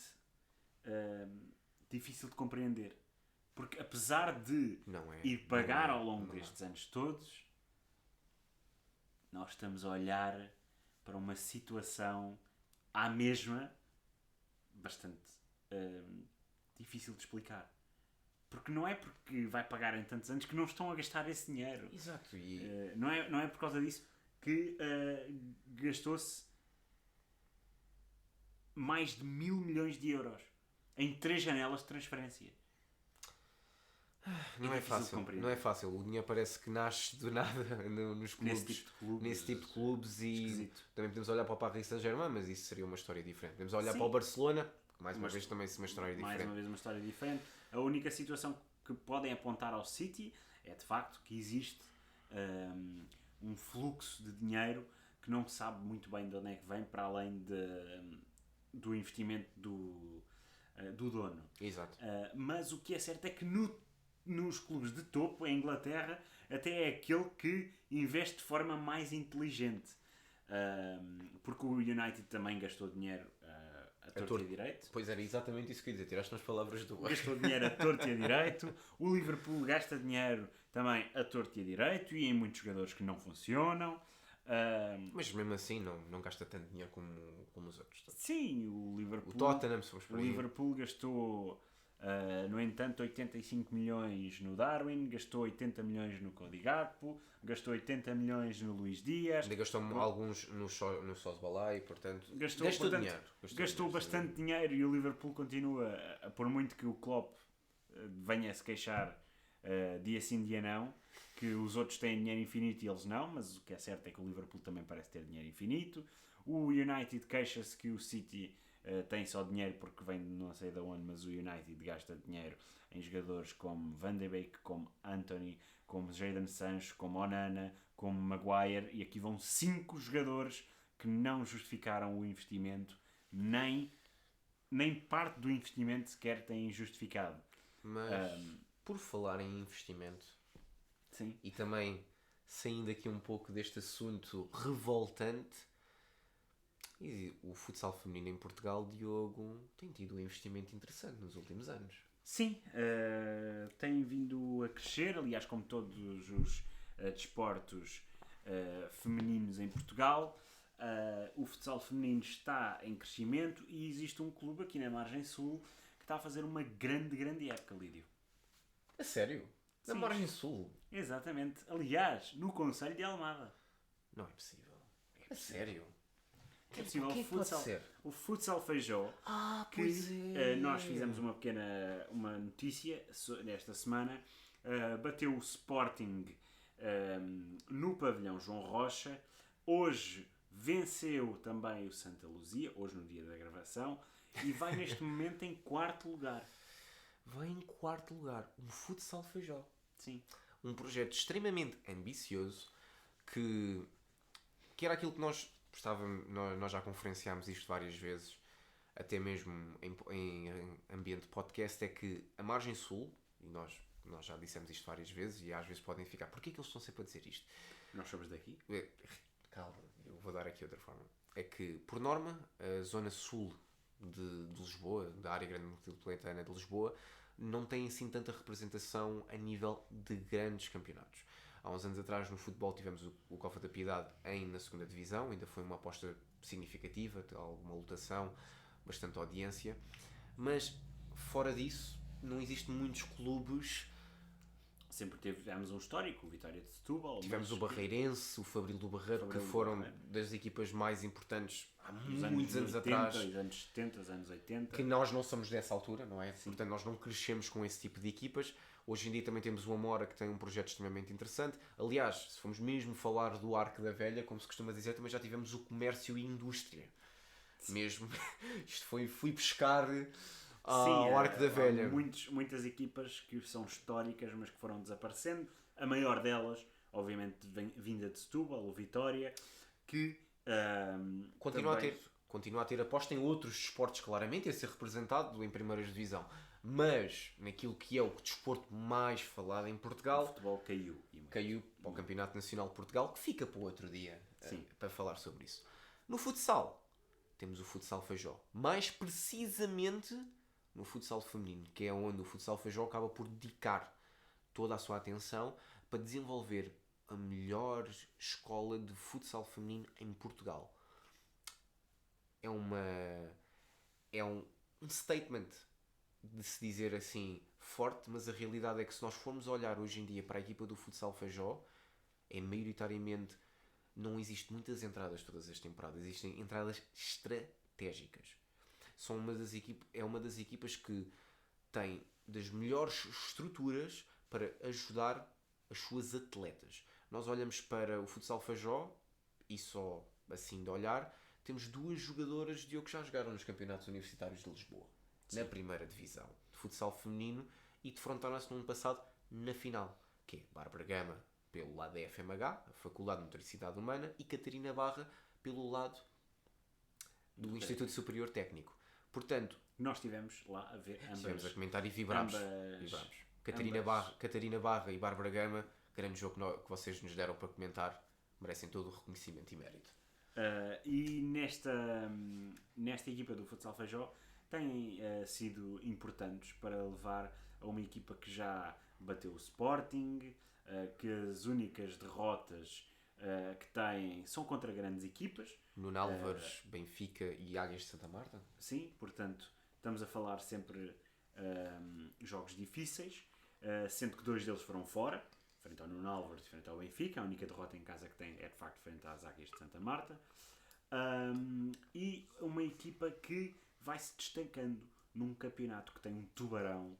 difícil de compreender. Porque apesar de ir pagar ao longo destes anos todos, nós estamos a olhar para uma situação à mesma bastante difícil de explicar. Porque não é porque vai pagar em tantos anos que não estão a gastar esse dinheiro. Exato. Não é por causa disso que gastou-se mais de 1.000 milhões de euros em 3 janelas de transferência. Não é fácil, não é fácil. O dinheiro parece que nasce do nada nos clubes, nesse tipo de clubes e esquisito. Também podemos olhar para o Paris Saint-Germain, mas isso seria uma história diferente. Podemos olhar para o Barcelona, mais uma vez também uma história diferente. Mais uma vez uma história diferente. A única situação que podem apontar ao City é de facto que existe um fluxo de dinheiro que não se sabe muito bem de onde é que vem, para além do investimento do dono. Exato. Mas o que é certo é que nos clubes de topo, em Inglaterra, até é aquele que investe de forma mais inteligente. Porque o United também gastou dinheiro a torto e a direito. Pois era exatamente isso que eu ia dizer, tiraste umas palavras do ar. Gastou dinheiro a torto e a direito. O Liverpool gasta dinheiro também a torto e a direito e em muitos jogadores que não funcionam. Mas mesmo assim não gasta tanto dinheiro como os outros. Sim, o Liverpool... O Tottenham, se fomos por O aí. Liverpool gastou... no entanto, 85 milhões no Darwin, gastou 80 milhões no Cody Gakpo, gastou 80 milhões no Luís Dias. Ainda gastou alguns no Sosbalai, portanto, gastou dinheiro. Gastou bastante dinheiro e o Liverpool continua, por muito que o Klopp venha a se queixar dia sim, dia não, que os outros têm dinheiro infinito e eles não, mas o que é certo é que o Liverpool também parece ter dinheiro infinito. O United queixa-se que o City... tem só dinheiro porque vem de não sei de onde, mas o United gasta dinheiro em jogadores como Van de Beek, como Antony, como Jadon Sancho, como Onana, como Maguire, e aqui vão 5 jogadores que não justificaram o investimento, nem parte do investimento sequer têm justificado. Mas, por falar em investimento, sim. E também saindo aqui um pouco deste assunto revoltante, e o futsal feminino em Portugal, Diogo, tem tido um investimento interessante nos últimos anos. Sim, tem vindo a crescer, aliás, como todos os desportos femininos em Portugal. O futsal feminino está em crescimento e existe um clube aqui na Margem Sul que está a fazer uma grande época, Lídio. A sério? Na Sim. Margem Sul? Exatamente. Aliás, no Concelho de Almada. Não é possível. A sério? É possível. Quem pode ser? O Futsal Feijó, que pois é. nós fizemos uma notícia nesta semana, bateu o Sporting no pavilhão João Rocha. Hoje venceu também o Santa Luzia, hoje no dia da gravação, e vai neste momento em 4º lugar. Vai em 4º lugar. Um Futsal Feijó. Sim. Um projeto extremamente ambicioso que era aquilo que nós já conferenciámos isto várias vezes, até mesmo em ambiente de podcast, é que a Margem Sul, e nós já dissemos isto várias vezes e às vezes podem ficar, porquê é que eles estão sempre a dizer isto? Nós somos daqui? Calma, eu vou dar aqui outra forma. É que, por norma, a zona sul de Lisboa, da área grande metropolitana de Lisboa, não têm assim tanta representação a nível de grandes campeonatos. Há uns anos atrás no futebol tivemos o Cofa da Piedade na segunda divisão, ainda foi uma aposta significativa, alguma lotação, bastante audiência, mas fora disso não existem muitos clubes. Sempre tivemos um histórico, o Vitória de Setúbal. Tivemos o Barreirense, o Fabril do Barreiro, que foram das equipas mais importantes há muitos anos atrás. Os anos 70, os anos 80. Que nós não somos dessa altura, não é? Sim. Portanto, nós não crescemos com esse tipo de equipas. Hoje em dia também temos o Amora, que tem um projeto extremamente interessante. Aliás, se formos mesmo falar do Arco da Velha, como se costuma dizer, também já tivemos o comércio e indústria. Sim. Mesmo. Isto fui pescar ao Arco da Velha. Há muitas equipas que são históricas, mas que foram desaparecendo. A maior delas, obviamente, vinda de Setúbal, o Vitória, que continua a ter aposta em outros desportos, claramente, a ser representado em primeiras divisão. Mas, naquilo que é o desporto mais falado em Portugal... O futebol caiu para o Campeonato Nacional de Portugal, que fica para o outro dia, para falar sobre isso. No futsal, temos o futsal Feijó. Mais precisamente no futsal feminino, que é onde o futsal Feijó acaba por dedicar toda a sua atenção para desenvolver a melhor escola de futsal feminino em Portugal. É um statement de se dizer assim forte, mas a realidade é que se nós formos olhar hoje em dia para a equipa do futsal Feijó, maioritariamente não existe muitas entradas todas as temporadas, existem entradas estratégicas. É uma das equipas que tem das melhores estruturas para ajudar as suas atletas. Nós olhamos para o futsal Feijó e só assim de olhar, temos 2 jogadoras de que já jogaram nos campeonatos universitários de Lisboa. Sim. Na primeira divisão de futsal feminino e defrontaram-se no ano passado na final, que é Bárbara Gama pelo lado da FMH, a Faculdade de Motricidade Humana, e Catarina Barra pelo lado do Instituto Superior Técnico. Portanto, nós estivemos lá a ver ambas. Estivemos a comentar e vibramos. Catarina Barra e Bárbara Gama, grande jogo que vocês nos deram para comentar, merecem todo o reconhecimento e mérito. E nesta equipa do futsal Feijó têm sido importantes para levar a uma equipa que já bateu o Sporting, que as únicas derrotas que têm são contra grandes equipas. Nuno Álvares, Benfica e Águias de Santa Marta. Sim, portanto, estamos a falar sempre jogos difíceis, sendo que 2 deles foram fora, frente ao Nuno Álvares e frente ao Benfica. A única derrota em casa que tem é de facto frente às Águias de Santa Marta. E uma equipa que vai se destacando num campeonato que tem um tubarão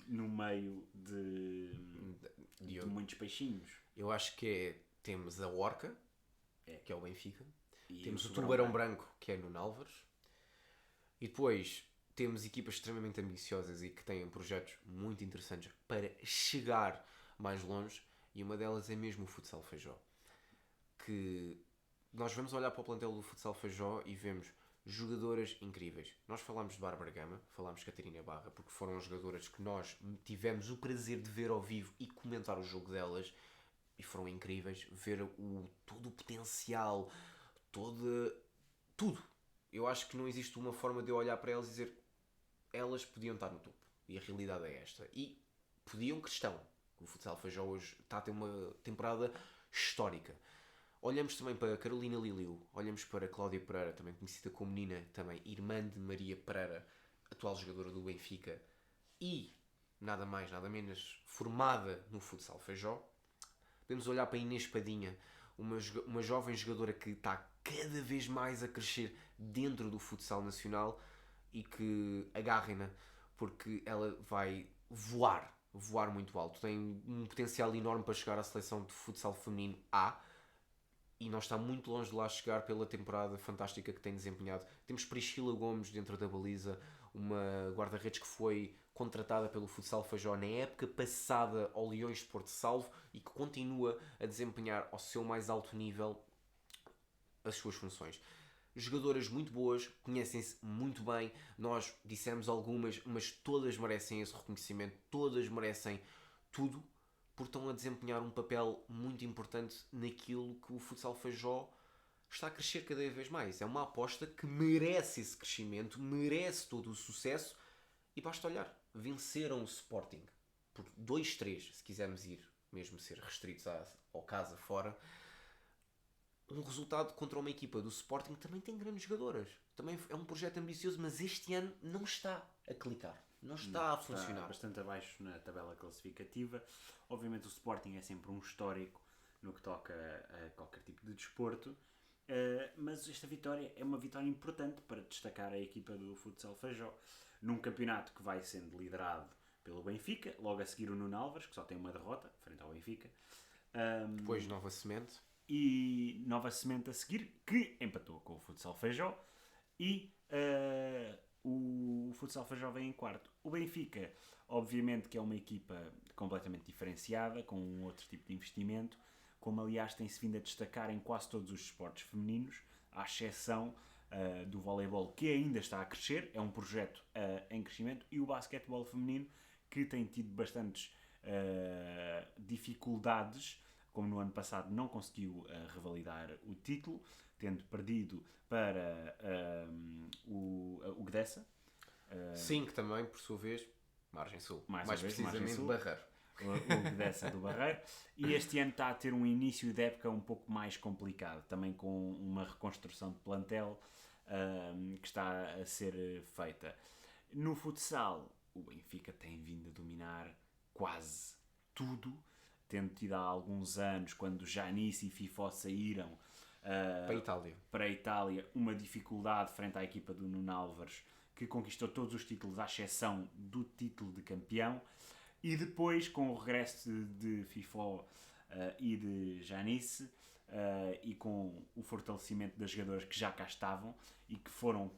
no meio de muitos peixinhos. Eu acho que temos a Orca, que é o Benfica, e temos o Tubarão Branco, que é Nuno Álvares, e depois temos equipas extremamente ambiciosas e que têm projetos muito interessantes para chegar mais longe, e uma delas é mesmo o futsal Feijó, que nós vamos olhar para o plantel do futsal Feijó e vemos jogadoras incríveis. Nós falámos de Bárbara Gama, falámos de Catarina Barra, porque foram jogadoras que nós tivemos o prazer de ver ao vivo e comentar o jogo delas, e foram incríveis. Ver todo o potencial, tudo. Eu acho que não existe uma forma de eu olhar para elas e dizer elas podiam estar no topo. E a realidade é esta. E podiam que estão. O futsal Feijó hoje está a ter uma temporada histórica. Olhamos também para Carolina Liliu, olhamos para Cláudia Pereira, também conhecida como Nina, também irmã de Maria Pereira, atual jogadora do Benfica, e nada mais, nada menos, formada no futsal Feijó. Podemos olhar para Inês Padinha, uma jovem jogadora que está cada vez mais a crescer dentro do futsal nacional, e que agarrem-na, porque ela vai voar muito alto. Tem um potencial enorme para chegar à seleção de futsal feminino A, e nós está muito longe de lá chegar pela temporada fantástica que tem desempenhado. Temos Priscila Gomes dentro da baliza, uma guarda-redes que foi contratada pelo futsal Feijó na época passada ao Leões de Porto Salvo e que continua a desempenhar ao seu mais alto nível as suas funções. Jogadoras muito boas, conhecem-se muito bem, nós dissemos algumas, mas todas merecem esse reconhecimento, todas merecem tudo, porque estão a desempenhar um papel muito importante naquilo que o futsal Feijó está a crescer cada vez mais. É uma aposta que merece esse crescimento, merece todo o sucesso e basta olhar. Venceram o Sporting por 2-3, se quisermos ir mesmo ser restritos ao casa fora. Um resultado contra uma equipa do Sporting também tem grandes jogadoras. Também é um projeto ambicioso, mas este ano não está a clicar. Não está a funcionar. Está bastante abaixo na tabela classificativa. Obviamente o Sporting é sempre um histórico no que toca a qualquer tipo de desporto. Mas esta vitória é uma vitória importante para destacar a equipa do Futsal Feijó num campeonato que vai sendo liderado pelo Benfica, logo a seguir o Nuno Álvares, que só tem uma derrota frente ao Benfica. Depois Nova Semente. E Nova Semente a seguir, que empatou com o Futsal Feijó. E o Futsal Feijó vem em quarto. O Benfica, obviamente que é uma equipa completamente diferenciada, com um outro tipo de investimento, como aliás tem-se vindo a destacar em quase todos os esportes femininos, à exceção do voleibol, que ainda está a crescer, é um projeto em crescimento, e o basquetebol feminino, que tem tido bastantes dificuldades, como no ano passado não conseguiu revalidar o título, tendo perdido para o Gdessa. Sim, que também, por sua vez, Margem Sul. Mais precisamente Margem Sul. Barreiro. O Gdessa do Barreiro. E este ano está a ter um início de época um pouco mais complicado, também com uma reconstrução de plantel que está a ser feita. No futsal, o Benfica tem vindo a dominar quase tudo, tendo tido há alguns anos, quando Janice e Fifó saíram para a Itália, uma dificuldade frente à equipa do Nuno Álvares, que conquistou todos os títulos, à exceção do título de campeão. E depois, com o regresso de Fifó e de Janice, e com o fortalecimento das jogadoras que já cá estavam e que foram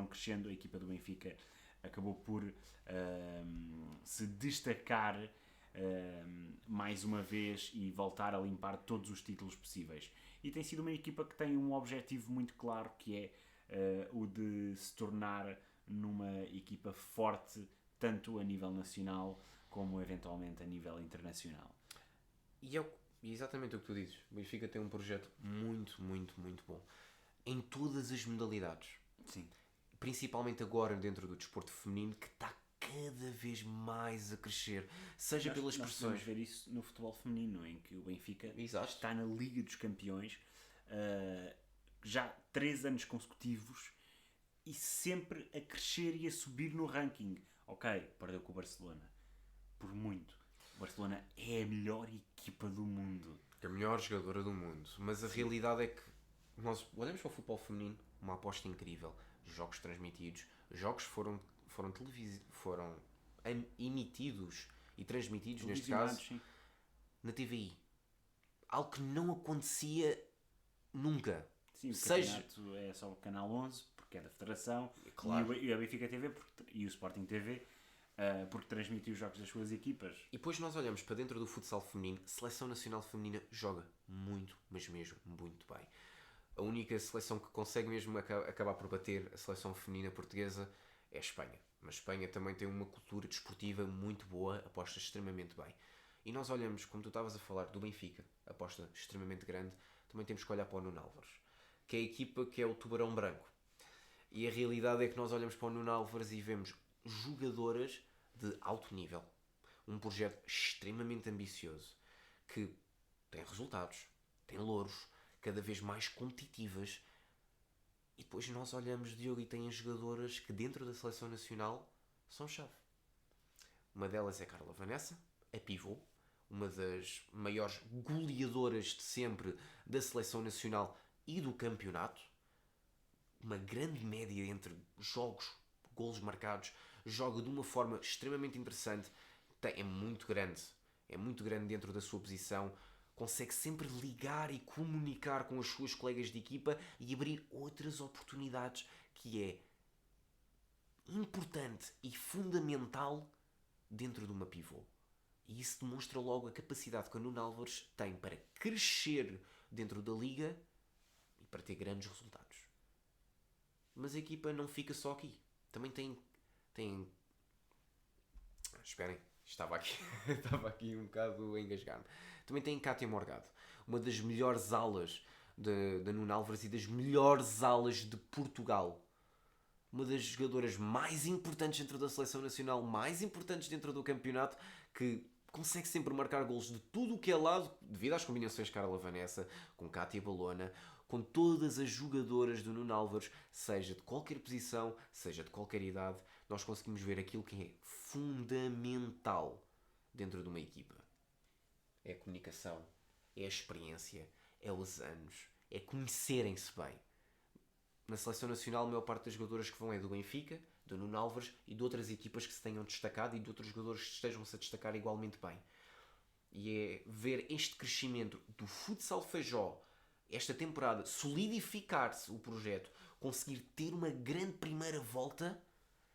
crescendo, a equipa do Benfica acabou por se destacar mais uma vez e voltar a limpar todos os títulos possíveis. E tem sido uma equipa que tem um objetivo muito claro, que é o de se tornar numa equipa forte, tanto a nível nacional como eventualmente a nível internacional. E é exatamente o que tu dizes. O Benfica tem um projeto muito, muito, muito bom. Em todas as modalidades. Sim. Principalmente agora dentro do desporto feminino, que está cada vez mais a crescer. Seja pelas Nós pressões. podemos ver isso no futebol feminino, em que o Benfica Exato. está na Liga dos Campeões já 3 anos consecutivos e sempre a crescer e a subir no ranking. Ok, perdeu com o Barcelona. Por muito. O Barcelona é a melhor equipa do mundo. A melhor jogadora do mundo. Mas a realidade é que nós olhamos para o futebol feminino, uma aposta incrível. Jogos transmitidos. Jogos foram emitidos e transmitidos, neste caso, sim, na TVI. Algo que não acontecia nunca. Sim, o campeonato é só o Canal 11, porque é da Federação, claro. E a Benfica TV e o Sporting TV, porque transmitiu os jogos das suas equipas. E depois nós olhamos para dentro do futsal feminino, a Seleção Nacional Feminina joga muito, mas mesmo muito bem. A única seleção que consegue mesmo acabar por bater a seleção feminina portuguesa é a Espanha. Mas a Espanha também tem uma cultura desportiva muito boa, aposta extremamente bem. E nós olhamos, como tu estavas a falar, do Benfica, aposta extremamente grande, também temos que olhar para o Nuno Álvares, que é a equipa que é o Tubarão Branco. E a realidade é que nós olhamos para o Nuno Álvares e vemos jogadoras de alto nível. Um projeto extremamente ambicioso, que tem resultados, tem louros, cada vez mais competitivas. E depois nós olhamos, Diogo, e tem jogadoras que dentro da seleção nacional são chave. Uma delas é Carla Vanessa, a pivô, uma das maiores goleadoras de sempre da seleção nacional e do campeonato. Uma grande média entre jogos, golos marcados, joga de uma forma extremamente interessante, é muito grande dentro da sua posição, consegue sempre ligar e comunicar com as suas colegas de equipa e abrir outras oportunidades, que é importante e fundamental dentro de uma pivô. E isso demonstra logo a capacidade que o Nuno Álvares tem para crescer dentro da liga e para ter grandes resultados. Mas a equipa não fica só aqui. Também tem... Esperem, estava aqui um bocado a engasgar-me. Também tem Cátia Morgado, uma das melhores alas da Nuno Álvares e das melhores alas de Portugal. Uma das jogadoras mais importantes dentro da seleção nacional, mais importantes dentro do campeonato, que consegue sempre marcar golos de tudo o que é lado, devido às combinações Carla Vanessa, com Cátia Balona, com todas as jogadoras do Nuno Álvares, seja de qualquer posição, seja de qualquer idade, nós conseguimos ver aquilo que é fundamental dentro de uma equipa. É a comunicação, é a experiência, é os anos, é conhecerem-se bem. Na seleção nacional, a maior parte das jogadoras que vão é do Benfica, do Nuno Álvares e de outras equipas que se tenham destacado e de outros jogadores que estejam-se a destacar igualmente bem. E é ver este crescimento do futsal Feijó, esta temporada, solidificar-se o projeto, conseguir ter uma grande primeira volta,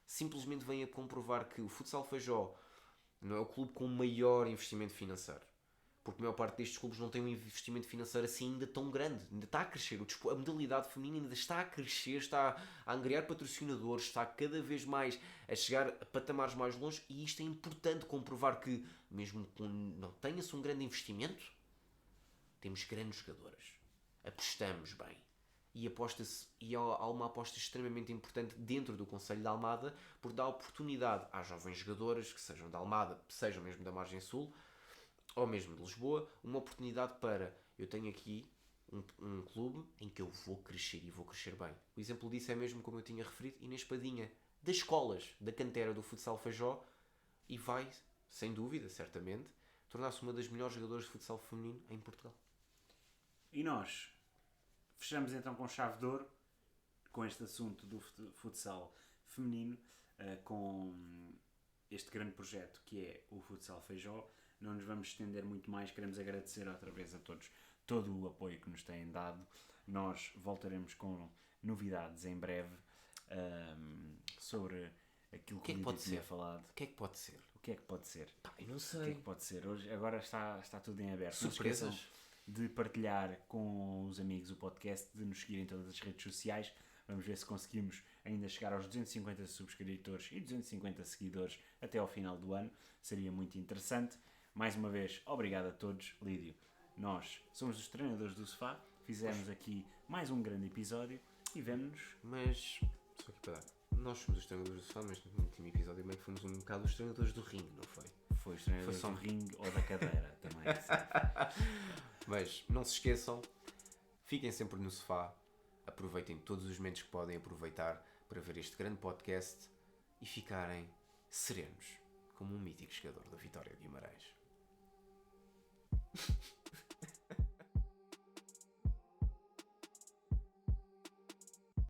simplesmente vem a comprovar que o futsal Feijó não é o clube com o maior investimento financeiro. Porque a maior parte destes clubes não tem um investimento financeiro assim ainda tão grande. Ainda está a crescer. A modalidade feminina ainda está a crescer, está a angariar patrocinadores, está cada vez mais a chegar a patamares mais longe, e isto é importante comprovar que, mesmo que não tenha-se um grande investimento, temos grandes jogadoras. Apostamos bem. E há uma aposta extremamente importante dentro do Conselho de Almada, por dar oportunidade às jovens jogadoras, que sejam de Almada, sejam mesmo da Margem Sul, ou mesmo de Lisboa, uma oportunidade para, eu tenho aqui um clube em que eu vou crescer e vou crescer bem. O exemplo disso é mesmo, como eu tinha referido, Inês Padinha, das escolas, da cantera do futsal Feijó, e vai, sem dúvida, certamente, tornar-se uma das melhores jogadoras de futsal feminino em Portugal. E nós fechamos então com chave de ouro, com este assunto do futsal feminino, com este grande projeto que é o Futsal Feijó. Não nos vamos estender muito mais, queremos agradecer outra vez a todos todo o apoio que nos têm dado. Nós voltaremos com novidades em breve sobre aquilo que o Lídio tinha falado. O que é que pode ser? O que é que pode ser? Eu não sei. O que é que pode ser? Hoje, agora está tudo em aberto. Surpresas. Não se esqueçam de partilhar com os amigos o podcast, de nos seguir em todas as redes sociais. Vamos ver se conseguimos ainda chegar aos 250 subscritores e 250 seguidores até ao final do ano. Seria muito interessante. Mais uma vez, obrigado a todos. Lídio, nós somos os treinadores do sofá, fizemos aqui mais um grande episódio e vemo-nos. Mas, só aqui para dar, nós somos os treinadores do sofá, mas no último episódio meio que fomos um bocado os treinadores do ringue, não foi? Foi os treinadores do ringue ou da cadeira também. Mas não se esqueçam, fiquem sempre no sofá, aproveitem todos os momentos que podem aproveitar para ver este grande podcast e ficarem serenos, como um mítico jogador da Vitória de Guimarães.